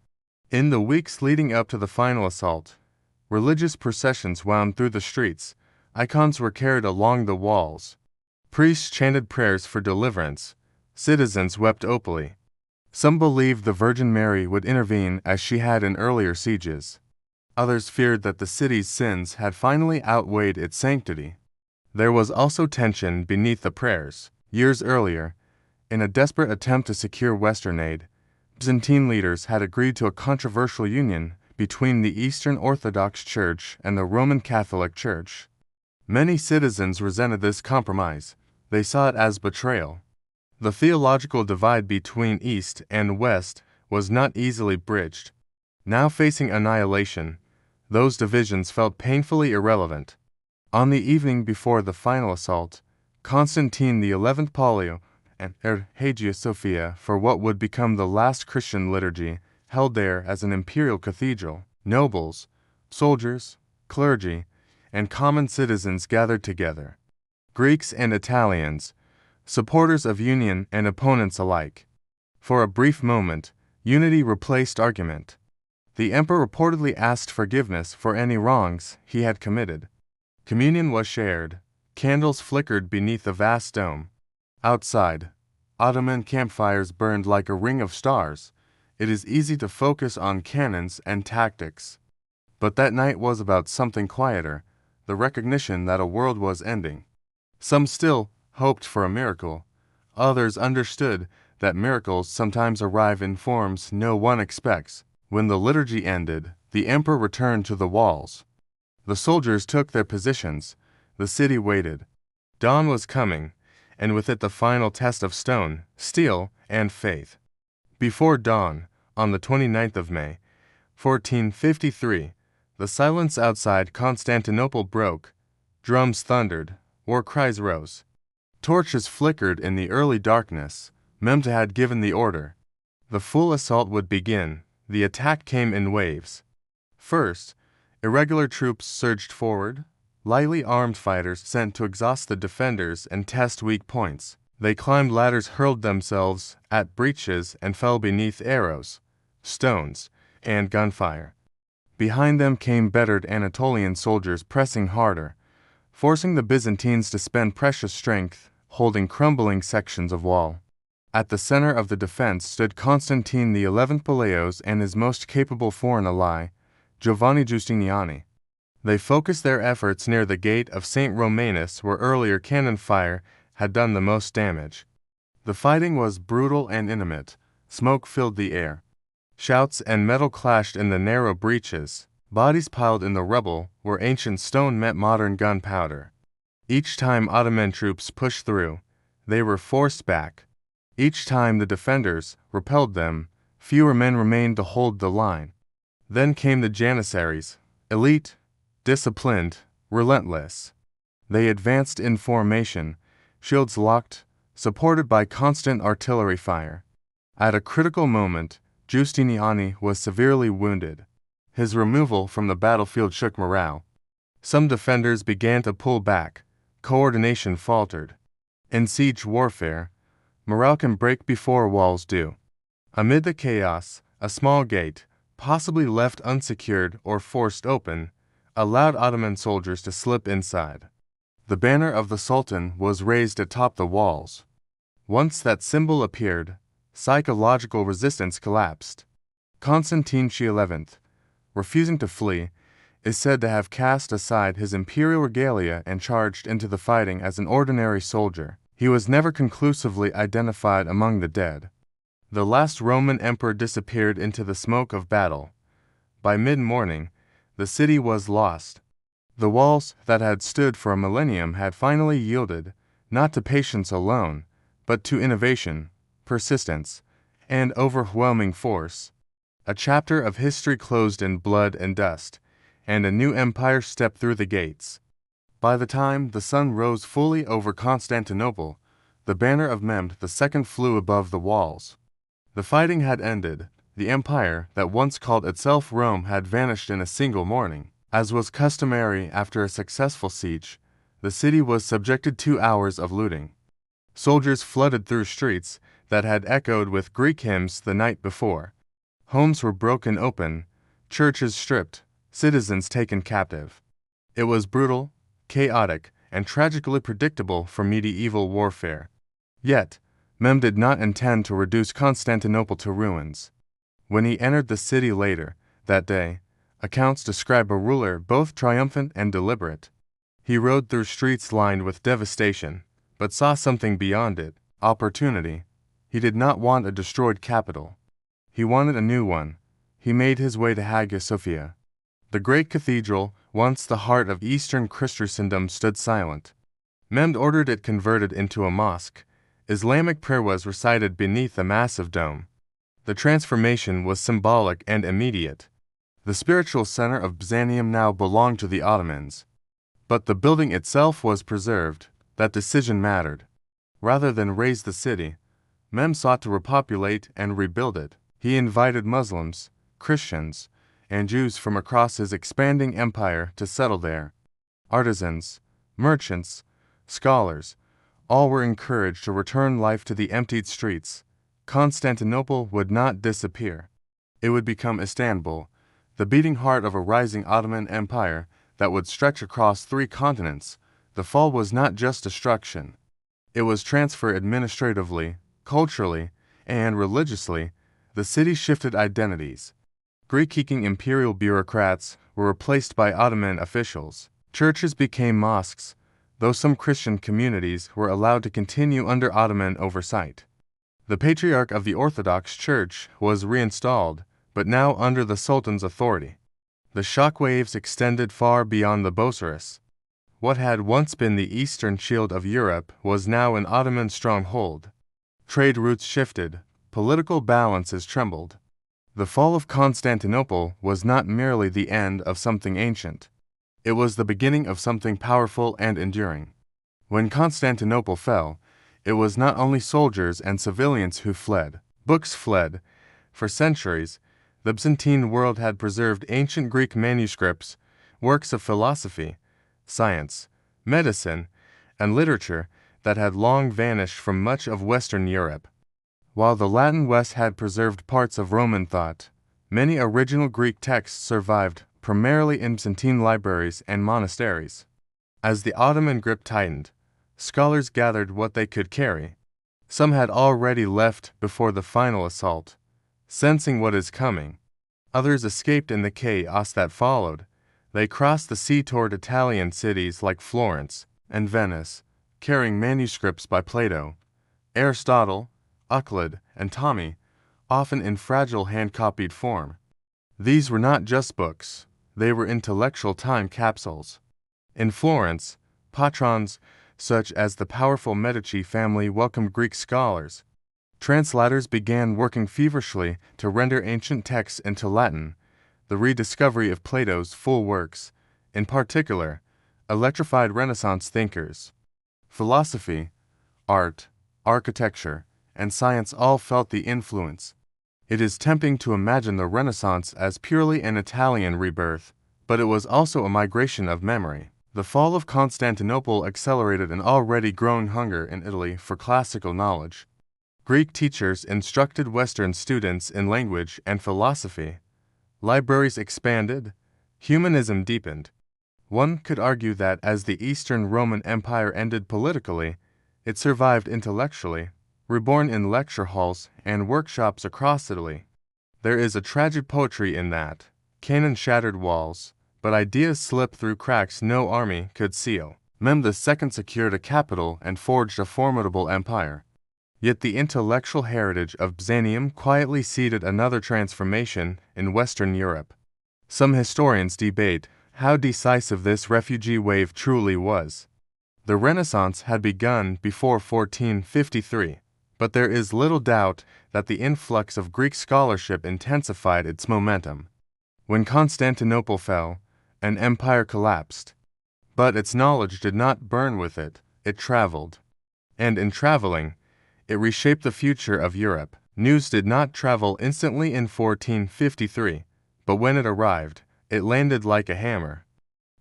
In the weeks leading up to the final assault, religious processions wound through the streets, icons were carried along the walls. Priests chanted prayers for deliverance, citizens wept openly. Some believed the Virgin Mary would intervene as she had in earlier sieges. Others feared that the city's sins had finally outweighed its sanctity. There was also tension beneath the prayers. Years earlier, in a desperate attempt to secure Western aid, Byzantine leaders had agreed to a controversial union between the Eastern Orthodox Church and the Roman Catholic Church. Many citizens resented this compromise. They saw it as betrayal. The theological divide between East and West was not easily bridged. Now facing annihilation, those divisions felt painfully irrelevant. On the evening before the final assault, Constantine XI Polio and Hagia Sophia, for what would become the last Christian liturgy, held there as an imperial cathedral. Nobles, soldiers, clergy, and common citizens gathered together. Greeks and Italians, supporters of union and opponents alike. For a brief moment, unity replaced argument. The emperor reportedly asked forgiveness for any wrongs he had committed. Communion was shared. Candles flickered beneath the vast dome. Outside, Ottoman campfires burned like a ring of stars. It is easy to focus on cannons and tactics. But that night was about something quieter, the recognition that a world was ending. Some still hoped for a miracle. Others understood that miracles sometimes arrive in forms no one expects. When the liturgy ended, the emperor returned to the walls. The soldiers took their positions. The city waited. Dawn was coming, and with it the final test of stone, steel, and faith. Before dawn, on the 29th of May, 1453, the silence outside Constantinople broke. Drums thundered, war cries rose. Torches flickered in the early darkness. Mehmed had given the order. The full assault would begin. The attack came in waves. First, irregular troops surged forward, lightly armed fighters sent to exhaust the defenders and test weak points. They climbed ladders, hurled themselves at breaches, and fell beneath arrows, stones, and gunfire. Behind them came bettered Anatolian soldiers pressing harder, forcing the Byzantines to spend precious strength holding crumbling sections of wall. At the center of the defense stood Constantine XI Palaeos and his most capable foreign ally, Giovanni Giustiniani. They focused their efforts near the gate of St. Romanus, where earlier cannon fire had done the most damage. The fighting was brutal and intimate. Smoke filled the air. Shouts and metal clashed in the narrow breaches. Bodies piled in the rubble where ancient stone met modern gunpowder. Each time Ottoman troops pushed through, they were forced back. Each time the defenders repelled them, fewer men remained to hold the line. Then came the Janissaries, elite, disciplined, relentless. They advanced in formation, shields locked, supported by constant artillery fire. At a critical moment, Giustiniani was severely wounded. His removal from the battlefield shook morale. Some defenders began to pull back. Coordination faltered. In siege warfare, morale can break before walls do. Amid the chaos, a small gate, possibly left unsecured or forced open, allowed Ottoman soldiers to slip inside. The banner of the Sultan was raised atop the walls. Once that symbol appeared, psychological resistance collapsed. Constantine XI, refusing to flee, is said to have cast aside his imperial regalia and charged into the fighting as an ordinary soldier. He was never conclusively identified among the dead. The last Roman emperor disappeared into the smoke of battle. By mid-morning, the city was lost. The walls that had stood for a millennium had finally yielded, not to patience alone, but to innovation, persistence, and overwhelming force. A chapter of history closed in blood and dust, and a new empire stepped through the gates. By the time the sun rose fully over Constantinople, the banner of Mehmed II flew above the walls. The fighting had ended. The empire that once called itself Rome had vanished in a single morning. As was customary after a successful siege, the city was subjected to hours of looting. Soldiers flooded through streets that had echoed with Greek hymns the night before. Homes were broken open, churches stripped, citizens taken captive. It was brutal, chaotic, and tragically predictable for medieval warfare. Yet, Mehmed did not intend to reduce Constantinople to ruins. When he entered the city later that day, accounts describe a ruler both triumphant and deliberate. He rode through streets lined with devastation, but saw something beyond it: opportunity. He did not want a destroyed capital. He wanted a new one. He made his way to Hagia Sophia. The great cathedral, once the heart of Eastern Christendom, stood silent. Mehmed ordered it converted into a mosque. Islamic prayer was recited beneath a massive dome. The transformation was symbolic and immediate. The spiritual center of Byzantium now belonged to the Ottomans. But the building itself was preserved. That decision mattered. Rather than raze the city, Mehmed sought to repopulate and rebuild it. He invited Muslims, Christians, and Jews from across his expanding empire to settle there. Artisans, merchants, scholars, all were encouraged to return life to the emptied streets. Constantinople would not disappear. It would become Istanbul, the beating heart of a rising Ottoman Empire that would stretch across 3 continents. The fall was not just destruction. It was transfer administratively, culturally, and religiously. The city shifted identities. Greek-speaking imperial bureaucrats were replaced by Ottoman officials. Churches became mosques, though some Christian communities were allowed to continue under Ottoman oversight. The Patriarch of the Orthodox Church was reinstalled, but now under the Sultan's authority. The shockwaves extended far beyond the Bosphorus. What had once been the eastern shield of Europe was now an Ottoman stronghold. Trade routes shifted, political balances trembled. The fall of Constantinople was not merely the end of something ancient. It was the beginning of something powerful and enduring. When Constantinople fell, it was not only soldiers and civilians who fled. Books fled. For centuries, the Byzantine world had preserved ancient Greek manuscripts, works of philosophy, science, medicine, and literature that had long vanished from much of Western Europe. While the Latin West had preserved parts of Roman thought, many original Greek texts survived, primarily in Byzantine libraries and monasteries. As the Ottoman grip tightened, scholars gathered what they could carry. Some had already left before the final assault, sensing what is coming. Others escaped in the chaos that followed. They crossed the sea toward Italian cities like Florence and Venice, carrying manuscripts by Plato, Aristotle, Euclid, and Ptolemy, often in fragile hand-copied form. These were not just books, they were intellectual time capsules. In Florence, patrons such as the powerful Medici family welcomed Greek scholars. Translators began working feverishly to render ancient texts into Latin. The rediscovery of Plato's full works, in particular, electrified Renaissance thinkers. Philosophy, art, architecture, and science all felt the influence. It is tempting to imagine the Renaissance as purely an Italian rebirth, but it was also a migration of memory. The fall of Constantinople accelerated an already growing hunger in Italy for classical knowledge. Greek teachers instructed Western students in language and philosophy. Libraries expanded, humanism deepened. One could argue that as the Eastern Roman Empire ended politically, it survived intellectually, reborn in lecture halls and workshops across Italy. There is a tragic poetry in that. Cannon shattered walls, but ideas slipped through cracks no army could seal. Mehmed II secured a capital and forged a formidable empire. Yet the intellectual heritage of Byzantium quietly seeded another transformation in Western Europe. Some historians debate how decisive this refugee wave truly was. The Renaissance had begun before 1453, But there is little doubt that the influx of Greek scholarship intensified its momentum. When Constantinople fell, an empire collapsed. But its knowledge did not burn with it, it traveled. And in traveling, it reshaped the future of Europe. News did not travel instantly in 1453, but when it arrived, it landed like a hammer.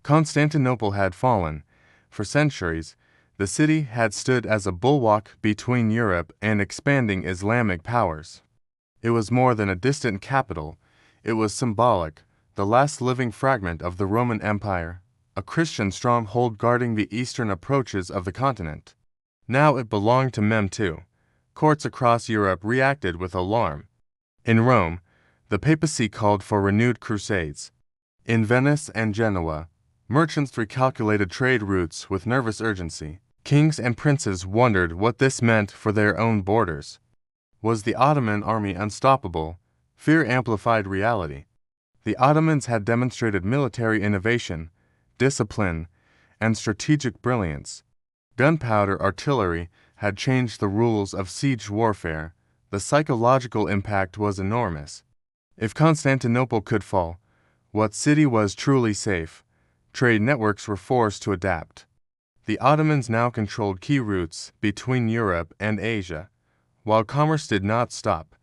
Constantinople had fallen. For centuries, the city had stood as a bulwark between Europe and expanding Islamic powers. It was more than a distant capital, it was symbolic, the last living fragment of the Roman Empire, a Christian stronghold guarding the eastern approaches of the continent. Now it belonged to Mem too. Courts across Europe reacted with alarm. In Rome, the papacy called for renewed crusades. In Venice and Genoa, merchants recalculated trade routes with nervous urgency. Kings and princes wondered what this meant for their own borders. Was the Ottoman army unstoppable? Fear amplified reality. The Ottomans had demonstrated military innovation, discipline, and strategic brilliance. Gunpowder artillery had changed the rules of siege warfare. The psychological impact was enormous. If Constantinople could fall, what city was truly safe? Trade networks were forced to adapt. The Ottomans now controlled key routes between Europe and Asia, while commerce did not stop.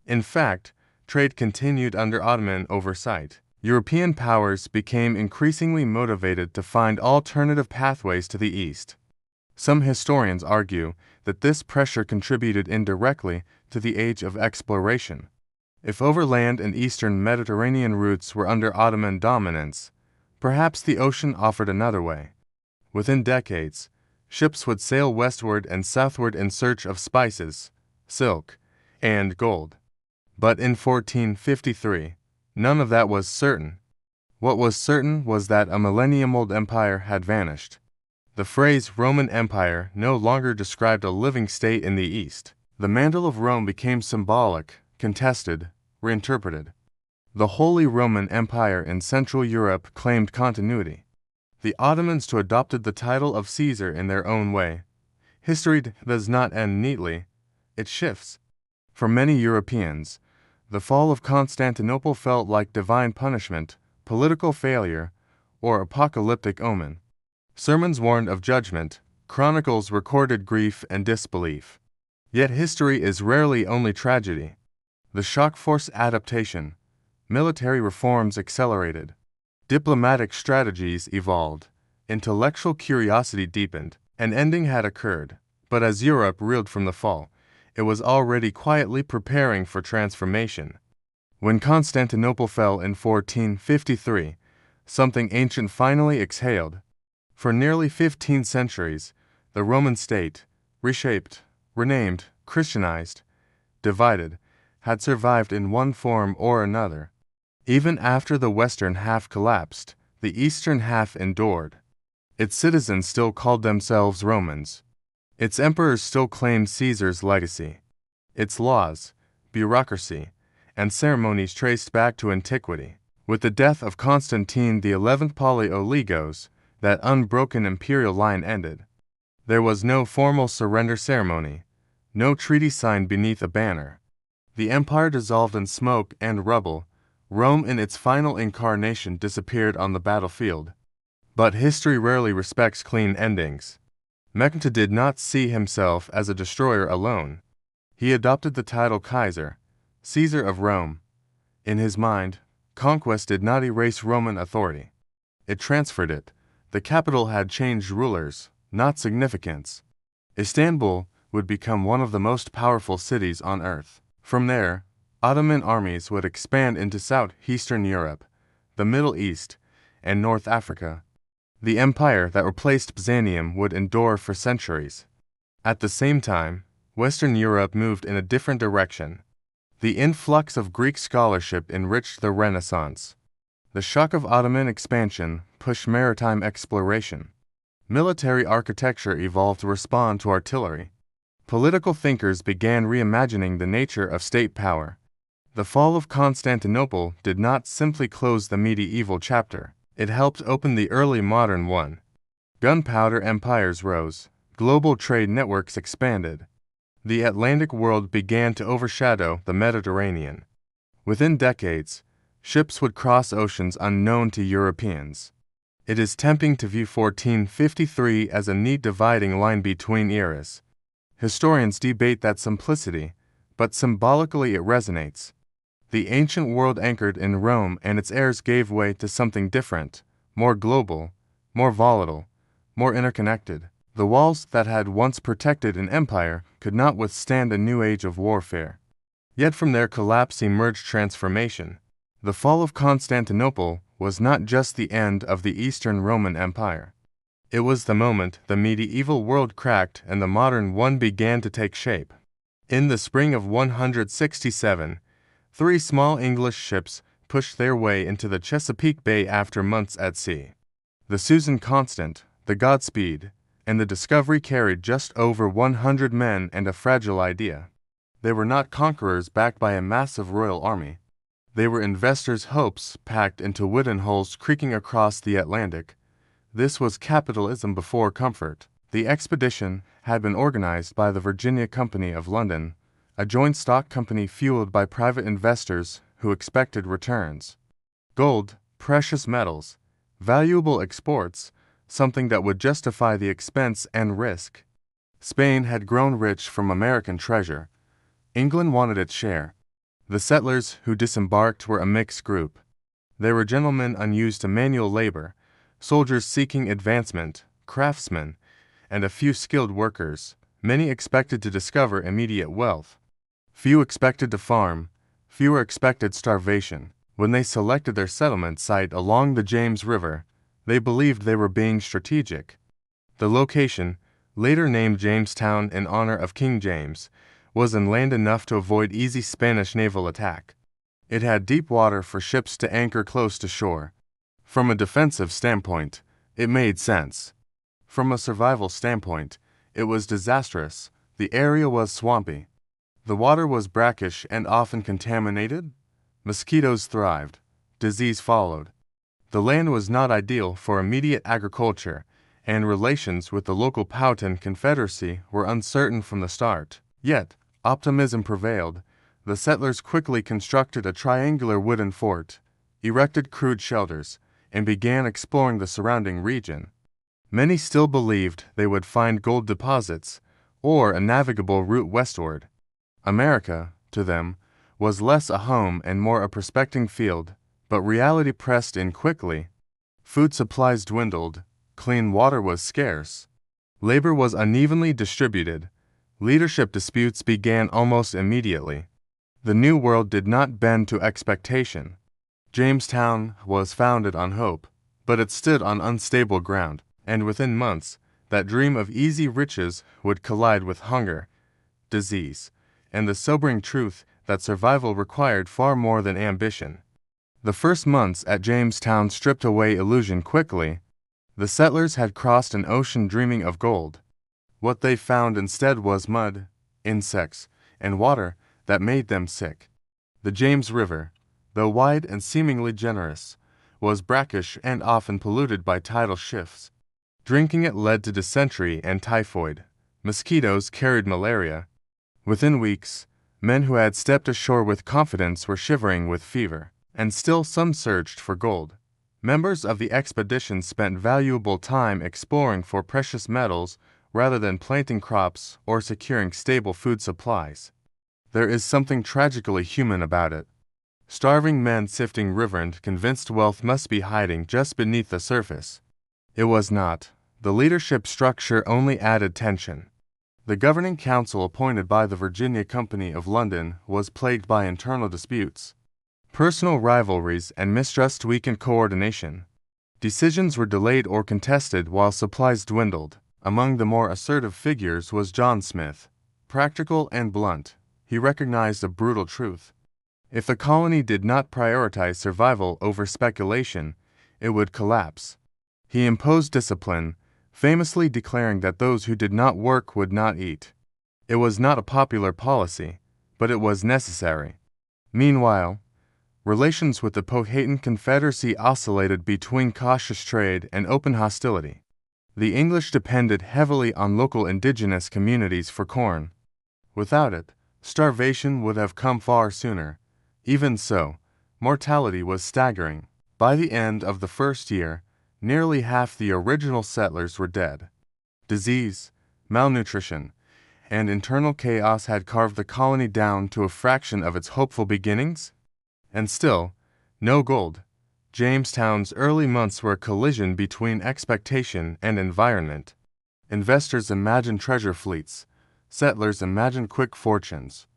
In fact, trade continued under Ottoman oversight. European powers became increasingly motivated to find alternative pathways to the east. Some historians argue that this pressure contributed indirectly to the age of exploration. If overland and eastern Mediterranean routes were under Ottoman dominance, perhaps the ocean offered another way. Within decades, ships would sail westward and southward in search of spices, silk, and gold. But in 1453, none of that was certain. What was certain was that a millennium-old empire had vanished. The phrase Roman Empire no longer described a living state in the East. The mantle of Rome became symbolic, contested, reinterpreted. The Holy Roman Empire in Central Europe claimed continuity. The Ottomans too adopted the title of Caesar in their own way. History does not end neatly, it shifts. For many Europeans, the fall of Constantinople felt like divine punishment, political failure, or apocalyptic omen. Sermons warned of judgment, chronicles recorded grief and disbelief. Yet history is rarely only tragedy. The shock forced adaptation. Military reforms accelerated. Diplomatic strategies evolved. Intellectual curiosity deepened. An ending had occurred, but as Europe reeled from the fall, it was already quietly preparing for transformation. When Constantinople fell in 1453, something ancient finally exhaled. For nearly 15 centuries, the Roman state, reshaped, renamed, Christianized, divided, had survived in one form or another. Even after the western half collapsed, the eastern half endured. Its citizens still called themselves Romans. Its emperors still claimed Caesar's legacy. Its laws, bureaucracy, and ceremonies traced back to antiquity. With the death of Constantine XI Palaiologos, that unbroken imperial line ended. There was no formal surrender ceremony, no treaty signed beneath a banner. The empire dissolved in smoke and rubble. Rome in its final incarnation disappeared on the battlefield. But history rarely respects clean endings. Mechta did not see himself as a destroyer alone. He adopted the title Kaiser, Caesar of Rome. In his mind, conquest did not erase Roman authority. It transferred it. The capital had changed rulers, not significance. Istanbul would become one of the most powerful cities on earth. From there, Ottoman armies would expand into southeastern Europe, the Middle East, and North Africa. The empire that replaced Byzantium would endure for centuries. At the same time, Western Europe moved in a different direction. The influx of Greek scholarship enriched the Renaissance. The shock of Ottoman expansion pushed maritime exploration. Military architecture evolved to respond to artillery. Political thinkers began reimagining the nature of state power. The fall of Constantinople did not simply close the medieval chapter. It helped open the early modern one. Gunpowder empires rose. Global trade networks expanded. The Atlantic world began to overshadow the Mediterranean. Within decades, ships would cross oceans unknown to Europeans. It is tempting to view 1453 as a neat dividing line between eras. Historians debate that simplicity, but symbolically it resonates. The ancient world anchored in Rome and its heirs gave way to something different, more global, more volatile, more interconnected. The walls that had once protected an empire could not withstand a new age of warfare. Yet from their collapse emerged transformation. The fall of Constantinople was not just the end of the Eastern Roman Empire. It was the moment the medieval world cracked and the modern one began to take shape. In the spring of 167, 3 small English ships pushed their way into the Chesapeake Bay after months at sea. The Susan Constant, the Godspeed, and the Discovery carried just over 100 men and a fragile idea. They were not conquerors backed by a massive royal army. They were investors' hopes packed into wooden hulls creaking across the Atlantic. This was capitalism before comfort. The expedition had been organized by the Virginia Company of London, a joint stock company fueled by private investors who expected returns. Gold, precious metals, valuable exports, something that would justify the expense and risk. Spain had grown rich from American treasure. England wanted its share. The settlers who disembarked were a mixed group. They were gentlemen unused to manual labor, soldiers seeking advancement, craftsmen, and a few skilled workers. Many expected to discover immediate wealth. Few expected to farm, fewer expected starvation. When they selected their settlement site along the James River, they believed they were being strategic. The location, later named Jamestown in honor of King James, was inland enough to avoid easy Spanish naval attack. It had deep water for ships to anchor close to shore. From a defensive standpoint, it made sense. From a survival standpoint, it was disastrous. The area was swampy. The water was brackish and often contaminated. Mosquitoes thrived. Disease followed. The land was not ideal for immediate agriculture, and relations with the local Powhatan Confederacy were uncertain from the start. Yet, optimism prevailed. The settlers quickly constructed a triangular wooden fort, erected crude shelters, and began exploring the surrounding region. Many still believed they would find gold deposits or a navigable route westward. America, to them, was less a home and more a prospecting field, but reality pressed in quickly. Food supplies dwindled, clean water was scarce, labor was unevenly distributed, leadership disputes began almost immediately. The New World did not bend to expectation. Jamestown was founded on hope, but it stood on unstable ground, and within months, that dream of easy riches would collide with hunger, disease, and the sobering truth that survival required far more than ambition. The first months at Jamestown stripped away illusion quickly. The settlers had crossed an ocean dreaming of gold. What they found instead was mud, insects, and water that made them sick. The James River, though wide and seemingly generous, was brackish and often polluted by tidal shifts. Drinking it led to dysentery and typhoid. Mosquitoes carried malaria. Within weeks, men who had stepped ashore with confidence were shivering with fever, and still some searched for gold. Members of the expedition spent valuable time exploring for precious metals rather than planting crops or securing stable food supplies. There is something tragically human about it. Starving men sifting riverine convinced wealth must be hiding just beneath the surface. It was not. The leadership structure only added tension. The governing council appointed by the Virginia Company of London was plagued by internal disputes. Personal rivalries and mistrust weakened coordination. Decisions were delayed or contested while supplies dwindled. Among the more assertive figures was John Smith. Practical and blunt, he recognized a brutal truth. If the colony did not prioritize survival over speculation, it would collapse. He imposed discipline, famously declaring that those who did not work would not eat. It was not a popular policy, but it was necessary. Meanwhile, relations with the Powhatan Confederacy oscillated between cautious trade and open hostility. The English depended heavily on local indigenous communities for corn. Without it, starvation would have come far sooner. Even so, mortality was staggering. By the end of the first year, nearly half the original settlers were dead. Disease, malnutrition, and internal chaos had carved the colony down to a fraction of its hopeful beginnings. And still, no gold. Jamestown's early months were a collision between expectation and environment. Investors imagined treasure fleets. Settlers imagined quick fortunes.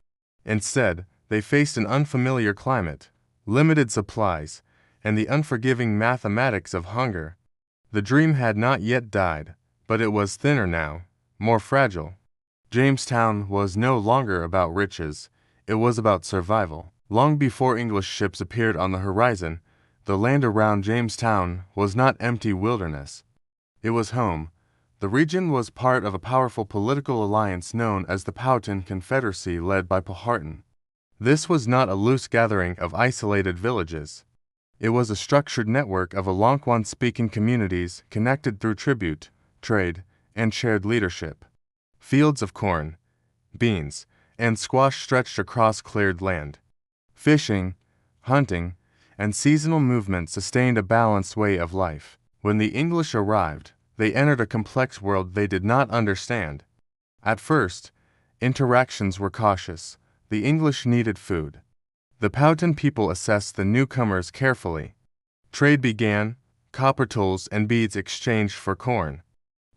Instead, they faced an unfamiliar climate, limited supplies, and the unforgiving mathematics of hunger. The dream had not yet died, but it was thinner now, more fragile. Jamestown was no longer about riches, it was about survival. Long before English ships appeared on the horizon, the land around Jamestown was not empty wilderness. It was home. The region was part of a powerful political alliance known as the Powhatan Confederacy led by Powhatan. This was not a loose gathering of isolated villages. It was a structured network of Algonquin-speaking communities connected through tribute, trade, and shared leadership. Fields of corn, beans, and squash stretched across cleared land. Fishing, hunting, and seasonal movement sustained a balanced way of life. When the English arrived, they entered a complex world they did not understand. At first, interactions were cautious. The English needed food. The Powhatan people assessed the newcomers carefully. Trade began, copper tools and beads exchanged for corn.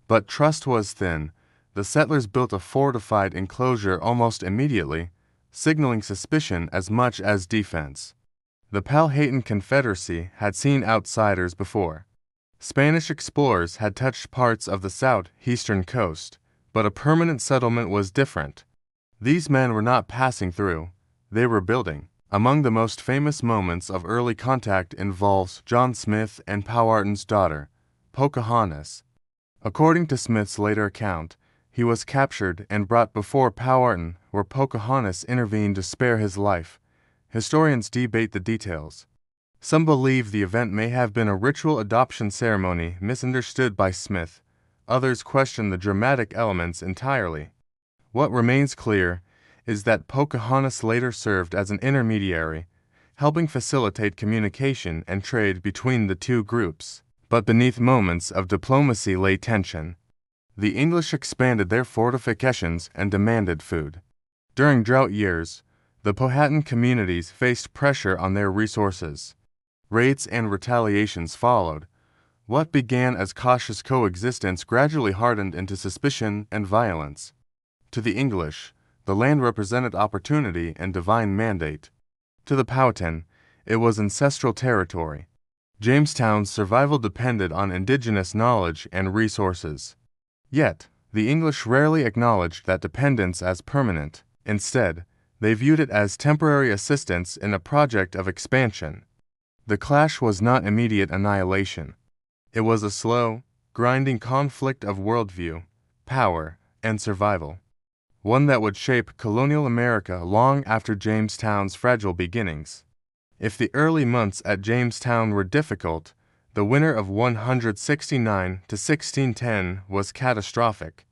But trust was thin. The settlers built a fortified enclosure almost immediately, signaling suspicion as much as defense. The Powhatan Confederacy had seen outsiders before. Spanish explorers had touched parts of the southeastern coast, but a permanent settlement was different. These men were not passing through, they were building. Among the most famous moments of early contact involves John Smith and Powhatan's daughter, Pocahontas. According to Smith's later account, he was captured and brought before Powhatan, where Pocahontas intervened to spare his life. Historians debate the details. Some believe the event may have been a ritual adoption ceremony misunderstood by Smith. Others question the dramatic elements entirely. What remains clear is that Pocahontas later served as an intermediary, helping facilitate communication and trade between the two groups. But beneath moments of diplomacy lay tension. The English expanded their fortifications and demanded food. During drought years, the Powhatan communities faced pressure on their resources. Raids and retaliations followed. What began as cautious coexistence gradually hardened into suspicion and violence. To the English, the land represented opportunity and divine mandate. To the Powhatan, it was ancestral territory. Jamestown's survival depended on indigenous knowledge and resources. Yet, the English rarely acknowledged that dependence as permanent. Instead, they viewed it as temporary assistance in a project of expansion. The clash was not immediate annihilation. It was a slow, grinding conflict of worldview, power, and survival. One that would shape colonial America long after Jamestown's fragile beginnings. If the early months at Jamestown were difficult, the winter of 169 to 1610 was catastrophic.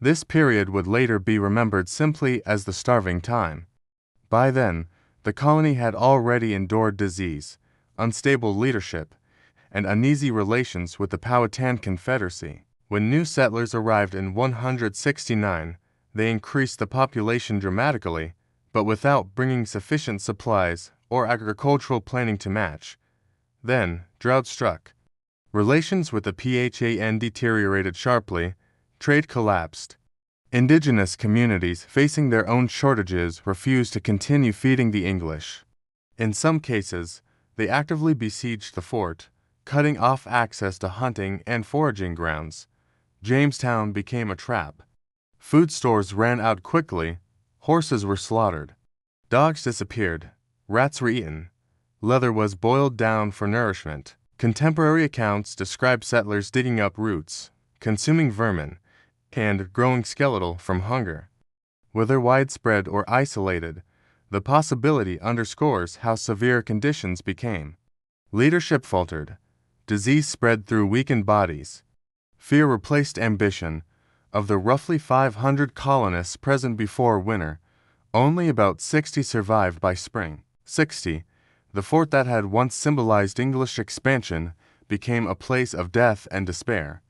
This period would later be remembered simply as the starving time. By then, the colony had already endured disease, unstable leadership, and uneasy relations with the Powhatan Confederacy. When new settlers arrived in 169, they increased the population dramatically, but without bringing sufficient supplies or agricultural planning to match. Then, drought struck. Relations with the Powhatan deteriorated sharply, trade collapsed. Indigenous communities facing their own shortages refused to continue feeding the English. In some cases, they actively besieged the fort, cutting off access to hunting and foraging grounds. Jamestown became a trap. Food stores ran out quickly, horses were slaughtered. Dogs disappeared, rats were eaten. Leather was boiled down for nourishment. Contemporary accounts describe settlers digging up roots, consuming vermin, and growing skeletal from hunger. Whether widespread or isolated, the possibility underscores how severe conditions became. Leadership faltered. Disease spread through weakened bodies. Fear replaced ambition. Of the roughly 500 colonists present before winter, only about 60 survived by spring. 60, the fort that had once symbolized English expansion, became a place of death and despair.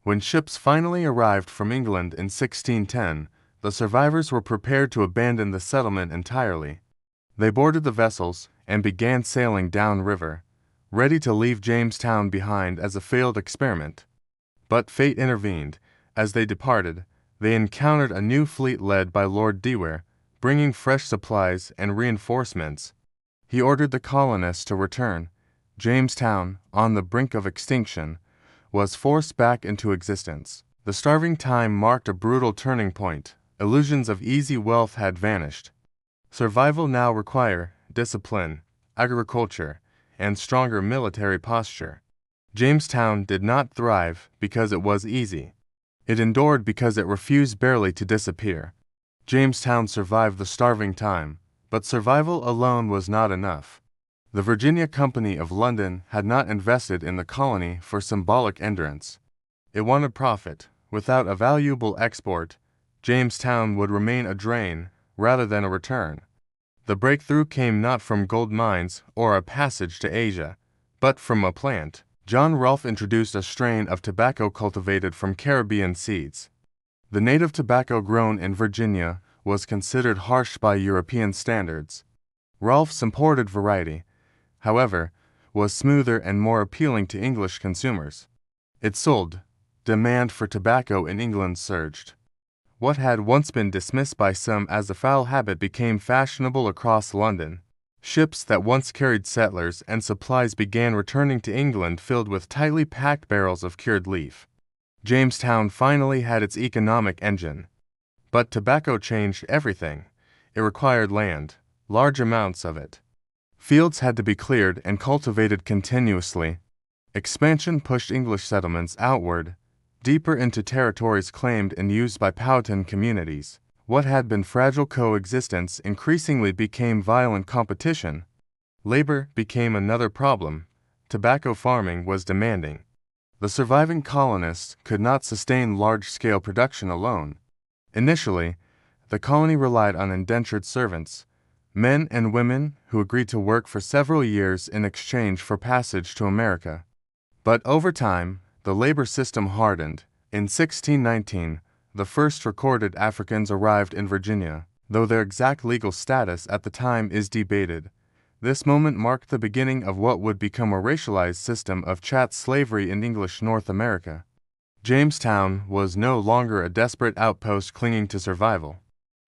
When ships finally arrived from England in 1610, the survivors were prepared to abandon the settlement entirely. They boarded the vessels and began sailing downriver, ready to leave Jamestown behind as a failed experiment. But fate intervened. As they departed, they encountered a new fleet led by Lord Dewar, bringing fresh supplies and reinforcements. He ordered the colonists to return. Jamestown, on the brink of extinction, was forced back into existence. The starving time marked a brutal turning point. Illusions of easy wealth had vanished. Survival now required discipline, agriculture, and stronger military posture. Jamestown did not thrive because it was easy. It endured because it refused barely to disappear. Jamestown survived the starving time, but survival alone was not enough. The Virginia Company of London had not invested in the colony for symbolic endurance. It wanted profit. Without a valuable export, Jamestown would remain a drain rather than a return. The breakthrough came not from gold mines or a passage to Asia, but from a plant. John Rolfe introduced a strain of tobacco cultivated from Caribbean seeds. The native tobacco grown in Virginia was considered harsh by European standards. Rolfe's imported variety, however, was smoother and more appealing to English consumers. It sold. Demand for tobacco in England surged. What had once been dismissed by some as a foul habit became fashionable across London. Ships that once carried settlers and supplies began returning to England filled with tightly packed barrels of cured leaf. Jamestown finally had its economic engine. But tobacco changed everything. It required land, large amounts of it. Fields had to be cleared and cultivated continuously. Expansion pushed English settlements outward, deeper into territories claimed and used by Powhatan communities. What had been fragile coexistence increasingly became violent competition. Labor became another problem. Tobacco farming was demanding. The surviving colonists could not sustain large-scale production alone. Initially, the colony relied on indentured servants, men and women who agreed to work for several years in exchange for passage to America. But over time, the labor system hardened. In 1619, the first recorded Africans arrived in Virginia. Though their exact legal status at the time is debated, this moment marked the beginning of what would become a racialized system of chat slavery in English North America. Jamestown was no longer a desperate outpost clinging to survival.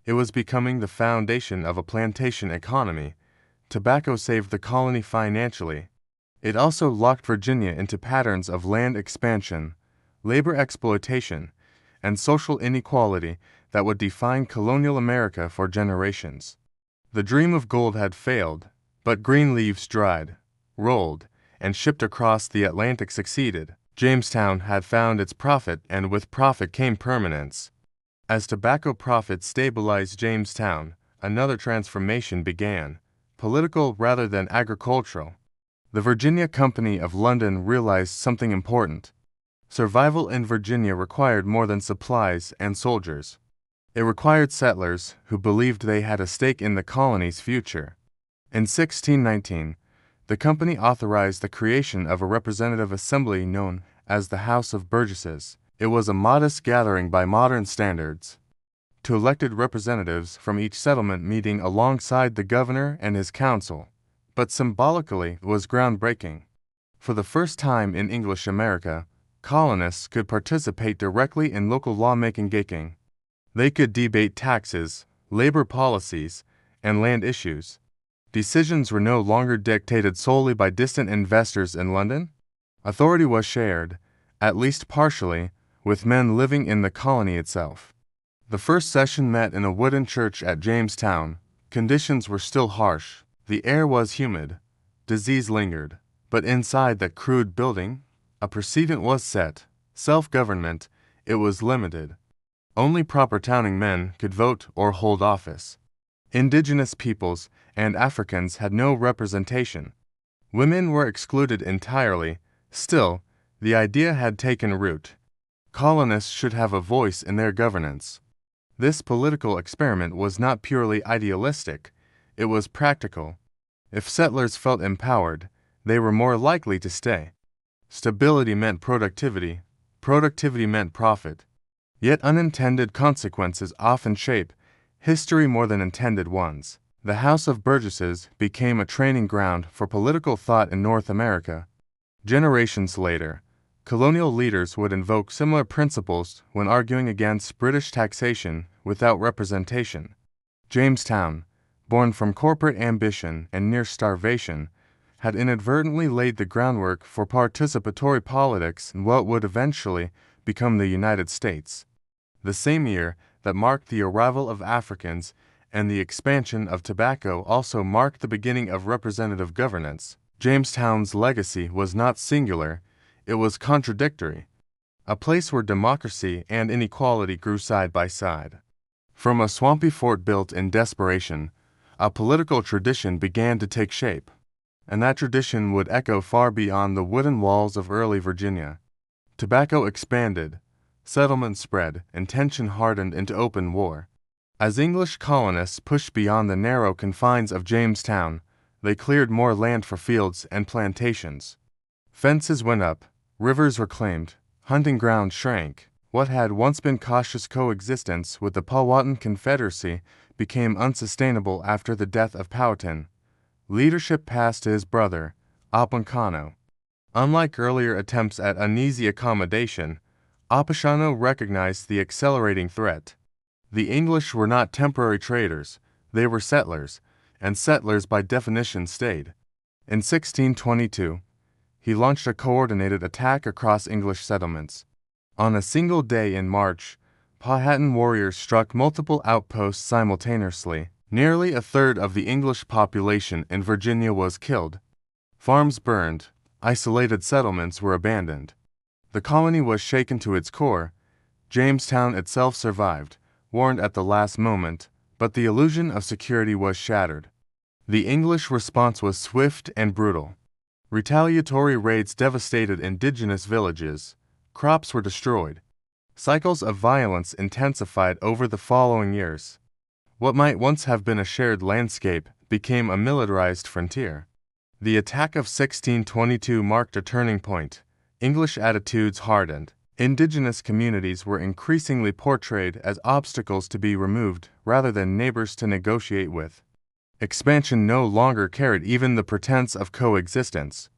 It was becoming the foundation of a plantation economy. Tobacco saved the colony financially. It also locked Virginia into patterns of land expansion, labor exploitation, and social inequality that would define colonial America for generations. The dream of gold had failed, but green leaves dried, rolled, and shipped across the Atlantic succeeded. Jamestown had found its profit, and with profit came permanence. As tobacco profits stabilized Jamestown, another transformation began, political rather than agricultural. The Virginia Company of London realized something important. Survival in Virginia required more than supplies and soldiers. It required settlers who believed they had a stake in the colony's future. In 1619, the company authorized the creation of a representative assembly known as the House of Burgesses. It was a modest gathering by modern standards. Two elected representatives from each settlement meeting alongside the governor and his council, but symbolically was groundbreaking. For the first time in English America, colonists could participate directly in local lawmaking. They could debate taxes, labor policies, and land issues. Decisions were no longer dictated solely by distant investors in London. Authority was shared, at least partially, with men living in the colony itself. The first session met in a wooden church at Jamestown. Conditions were still harsh. The air was humid. Disease lingered. But inside that crude building, a precedent was set. Self-government, it was limited. Only proper towning men could vote or hold office. Indigenous peoples and Africans had no representation. Women were excluded entirely. Still, the idea had taken root. Colonists should have a voice in their governance. This political experiment was not purely idealistic, it was practical. If settlers felt empowered, they were more likely to stay. Stability meant productivity, productivity meant profit. Yet unintended consequences often shape history more than intended ones. The House of Burgesses became a training ground for political thought in North America. Generations later, colonial leaders would invoke similar principles when arguing against British taxation without representation. Jamestown, born from corporate ambition and near starvation, had inadvertently laid the groundwork for participatory politics in what would eventually become the United States. The same year that marked the arrival of Africans and the expansion of tobacco also marked the beginning of representative governance. Jamestown's legacy was not singular, it was contradictory, a place where democracy and inequality grew side by side. From a swampy fort built in desperation, a political tradition began to take shape, and that tradition would echo far beyond the wooden walls of early Virginia. Tobacco expanded, settlements spread, and tension hardened into open war. As English colonists pushed beyond the narrow confines of Jamestown, they cleared more land for fields and plantations. Fences went up, rivers reclaimed, hunting grounds shrank. What had once been cautious coexistence with the Powhatan Confederacy became unsustainable after the death of Powhatan. Leadership passed to his brother, Opechancanough. Unlike earlier attempts at uneasy accommodation, Opechancanough recognized the accelerating threat. The English were not temporary traders, they were settlers, and settlers by definition stayed. In 1622, he launched a coordinated attack across English settlements. On a single day in March, Powhatan warriors struck multiple outposts simultaneously. Nearly a third of the English population in Virginia was killed. Farms burned, isolated settlements were abandoned. The colony was shaken to its core. Jamestown itself survived, warned at the last moment, but the illusion of security was shattered. The English response was swift and brutal. Retaliatory raids devastated indigenous villages. Crops were destroyed. Cycles of violence intensified over the following years. What might once have been a shared landscape became a militarized frontier. The attack of 1622 marked a turning point. English attitudes hardened. Indigenous communities were increasingly portrayed as obstacles to be removed rather than neighbors to negotiate with. Expansion no longer carried even the pretense of coexistence.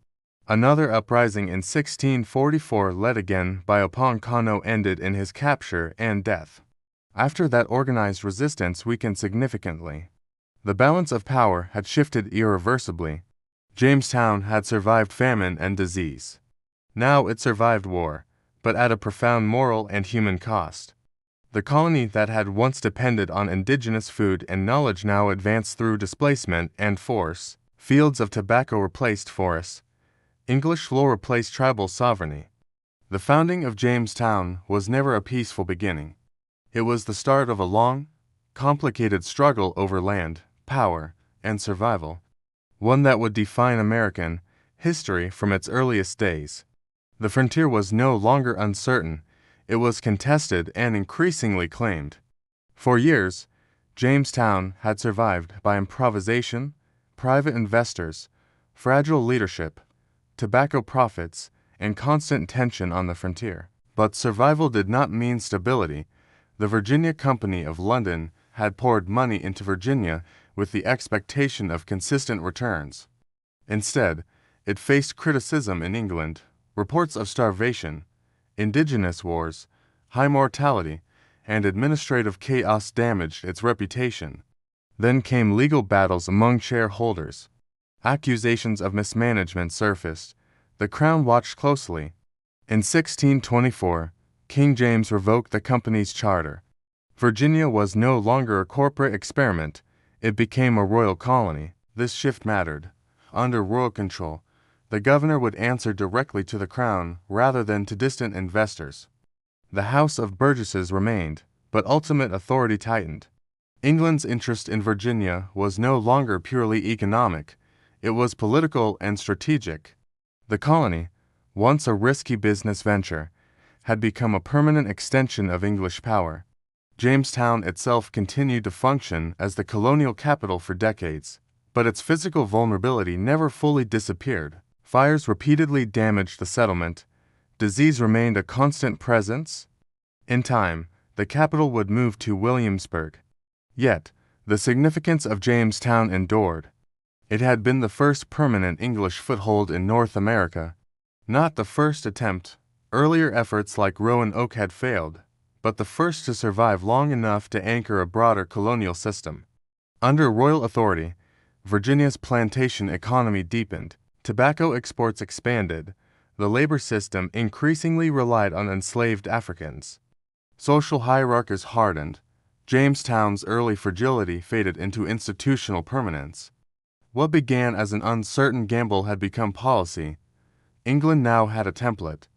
Another uprising in 1644 led again by Opechancanough ended in his capture and death. After that, organized resistance weakened significantly. The balance of power had shifted irreversibly. Jamestown had survived famine and disease. Now it survived war, but at a profound moral and human cost. The colony that had once depended on indigenous food and knowledge now advanced through displacement and force. Fields of tobacco replaced forests. English law replaced tribal sovereignty. The founding of Jamestown was never a peaceful beginning. It was the start of a long, complicated struggle over land, power, and survival, one that would define American history from its earliest days. The frontier was no longer uncertain, it was contested and increasingly claimed. For years, Jamestown had survived by improvisation, private investors, fragile leadership, tobacco profits, and constant tension on the frontier. But survival did not mean stability. The Virginia Company of London had poured money into Virginia with the expectation of consistent returns. Instead, it faced criticism in England, reports of starvation, indigenous wars, high mortality, and administrative chaos damaged its reputation. Then came legal battles among shareholders. Accusations of mismanagement surfaced. The Crown watched closely. In 1624, King James revoked the company's charter. Virginia was no longer a corporate experiment, it became a royal colony. This shift mattered. Under royal control, the governor would answer directly to the crown rather than to distant investors. The House of Burgesses remained, but ultimate authority tightened. England's interest in Virginia was no longer purely economic, it was political and strategic. The colony, once a risky business venture, had become a permanent extension of English power. Jamestown itself continued to function as the colonial capital for decades, but its physical vulnerability never fully disappeared. Fires repeatedly damaged the settlement. Disease remained a constant presence. In time, the capital would move to Williamsburg. Yet, the significance of Jamestown endured. It had been the first permanent English foothold in North America. Not the first attempt. Earlier efforts like Roanoke had failed, but the first to survive long enough to anchor a broader colonial system. Under royal authority, Virginia's plantation economy deepened. Tobacco exports expanded. The labor system increasingly relied on enslaved Africans. Social hierarchies hardened. Jamestown's early fragility faded into institutional permanence. What began as an uncertain gamble had become policy. England now had a template.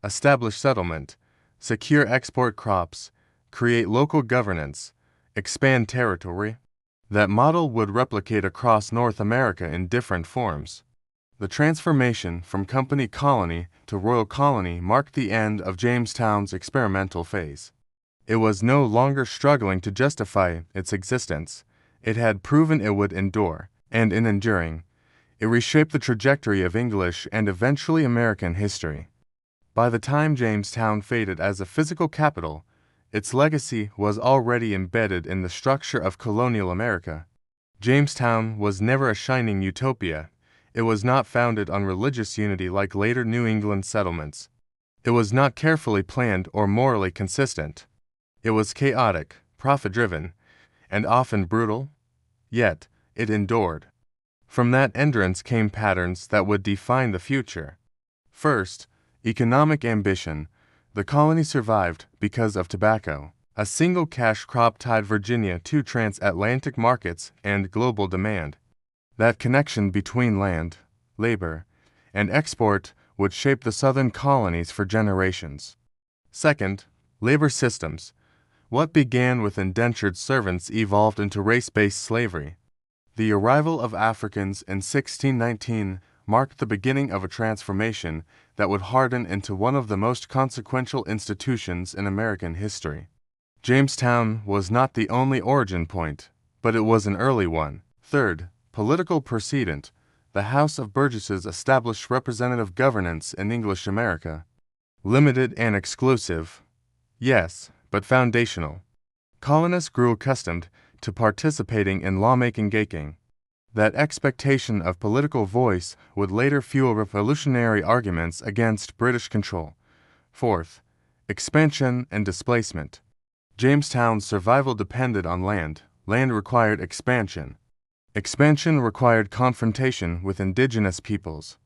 Establish settlement, secure export crops, create local governance, expand territory. That model would replicate across North America in different forms. The transformation from company colony to royal colony marked the end of Jamestown's experimental phase. It was no longer struggling to justify its existence. It had proven it would endure, and in enduring, it reshaped the trajectory of English and eventually American history. By the time Jamestown faded as a physical capital, its legacy was already embedded in the structure of colonial America. Jamestown was never a shining utopia. It was not founded on religious unity like later New England settlements. It was not carefully planned or morally consistent. It was chaotic, profit-driven, and often brutal. Yet, it endured. From that endurance came patterns that would define the future. First, economic ambition. The colony survived because of tobacco. A single cash crop tied Virginia to transatlantic markets and global demand. That connection between land, labor, and export would shape the southern colonies for generations. Second, labor systems. What began with indentured servants evolved into race-based slavery. The arrival of Africans in 1619 marked the beginning of a transformation that would harden into one of the most consequential institutions in American history. Jamestown was not the only origin point, but it was an early one. Third, political precedent. The House of Burgesses established representative governance in English America. Limited and exclusive. Yes, but foundational. Colonists grew accustomed to participating in lawmaking. That expectation of political voice would later fuel revolutionary arguments against British control. Fourth, expansion and displacement. Jamestown's survival depended on land. Land required expansion. Expansion required confrontation with indigenous peoples.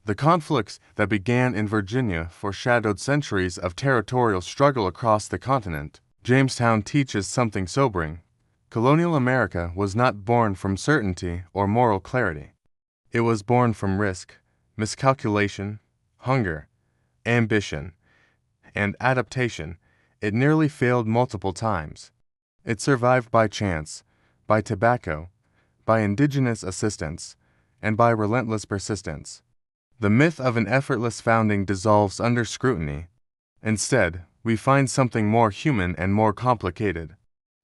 The conflicts that began in Virginia foreshadowed centuries of territorial struggle across the continent. Jamestown teaches something sobering. Colonial America was not born from certainty or moral clarity. It was born from risk, miscalculation, hunger, ambition, and adaptation. It nearly failed multiple times. It survived by chance, by tobacco, by indigenous assistance, and by relentless persistence. The myth of an effortless founding dissolves under scrutiny. Instead, we find something more human and more complicated.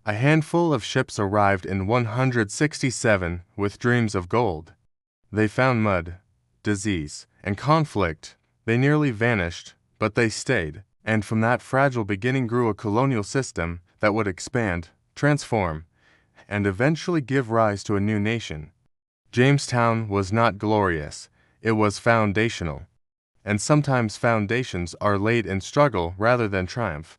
A handful of ships arrived in 167 with dreams of gold. They found mud, disease, and conflict. They nearly vanished, but they stayed, and from that fragile beginning grew a colonial system that would expand, transform, and eventually give rise to a new nation. Jamestown was not glorious, it was foundational. And sometimes foundations are laid in struggle rather than triumph.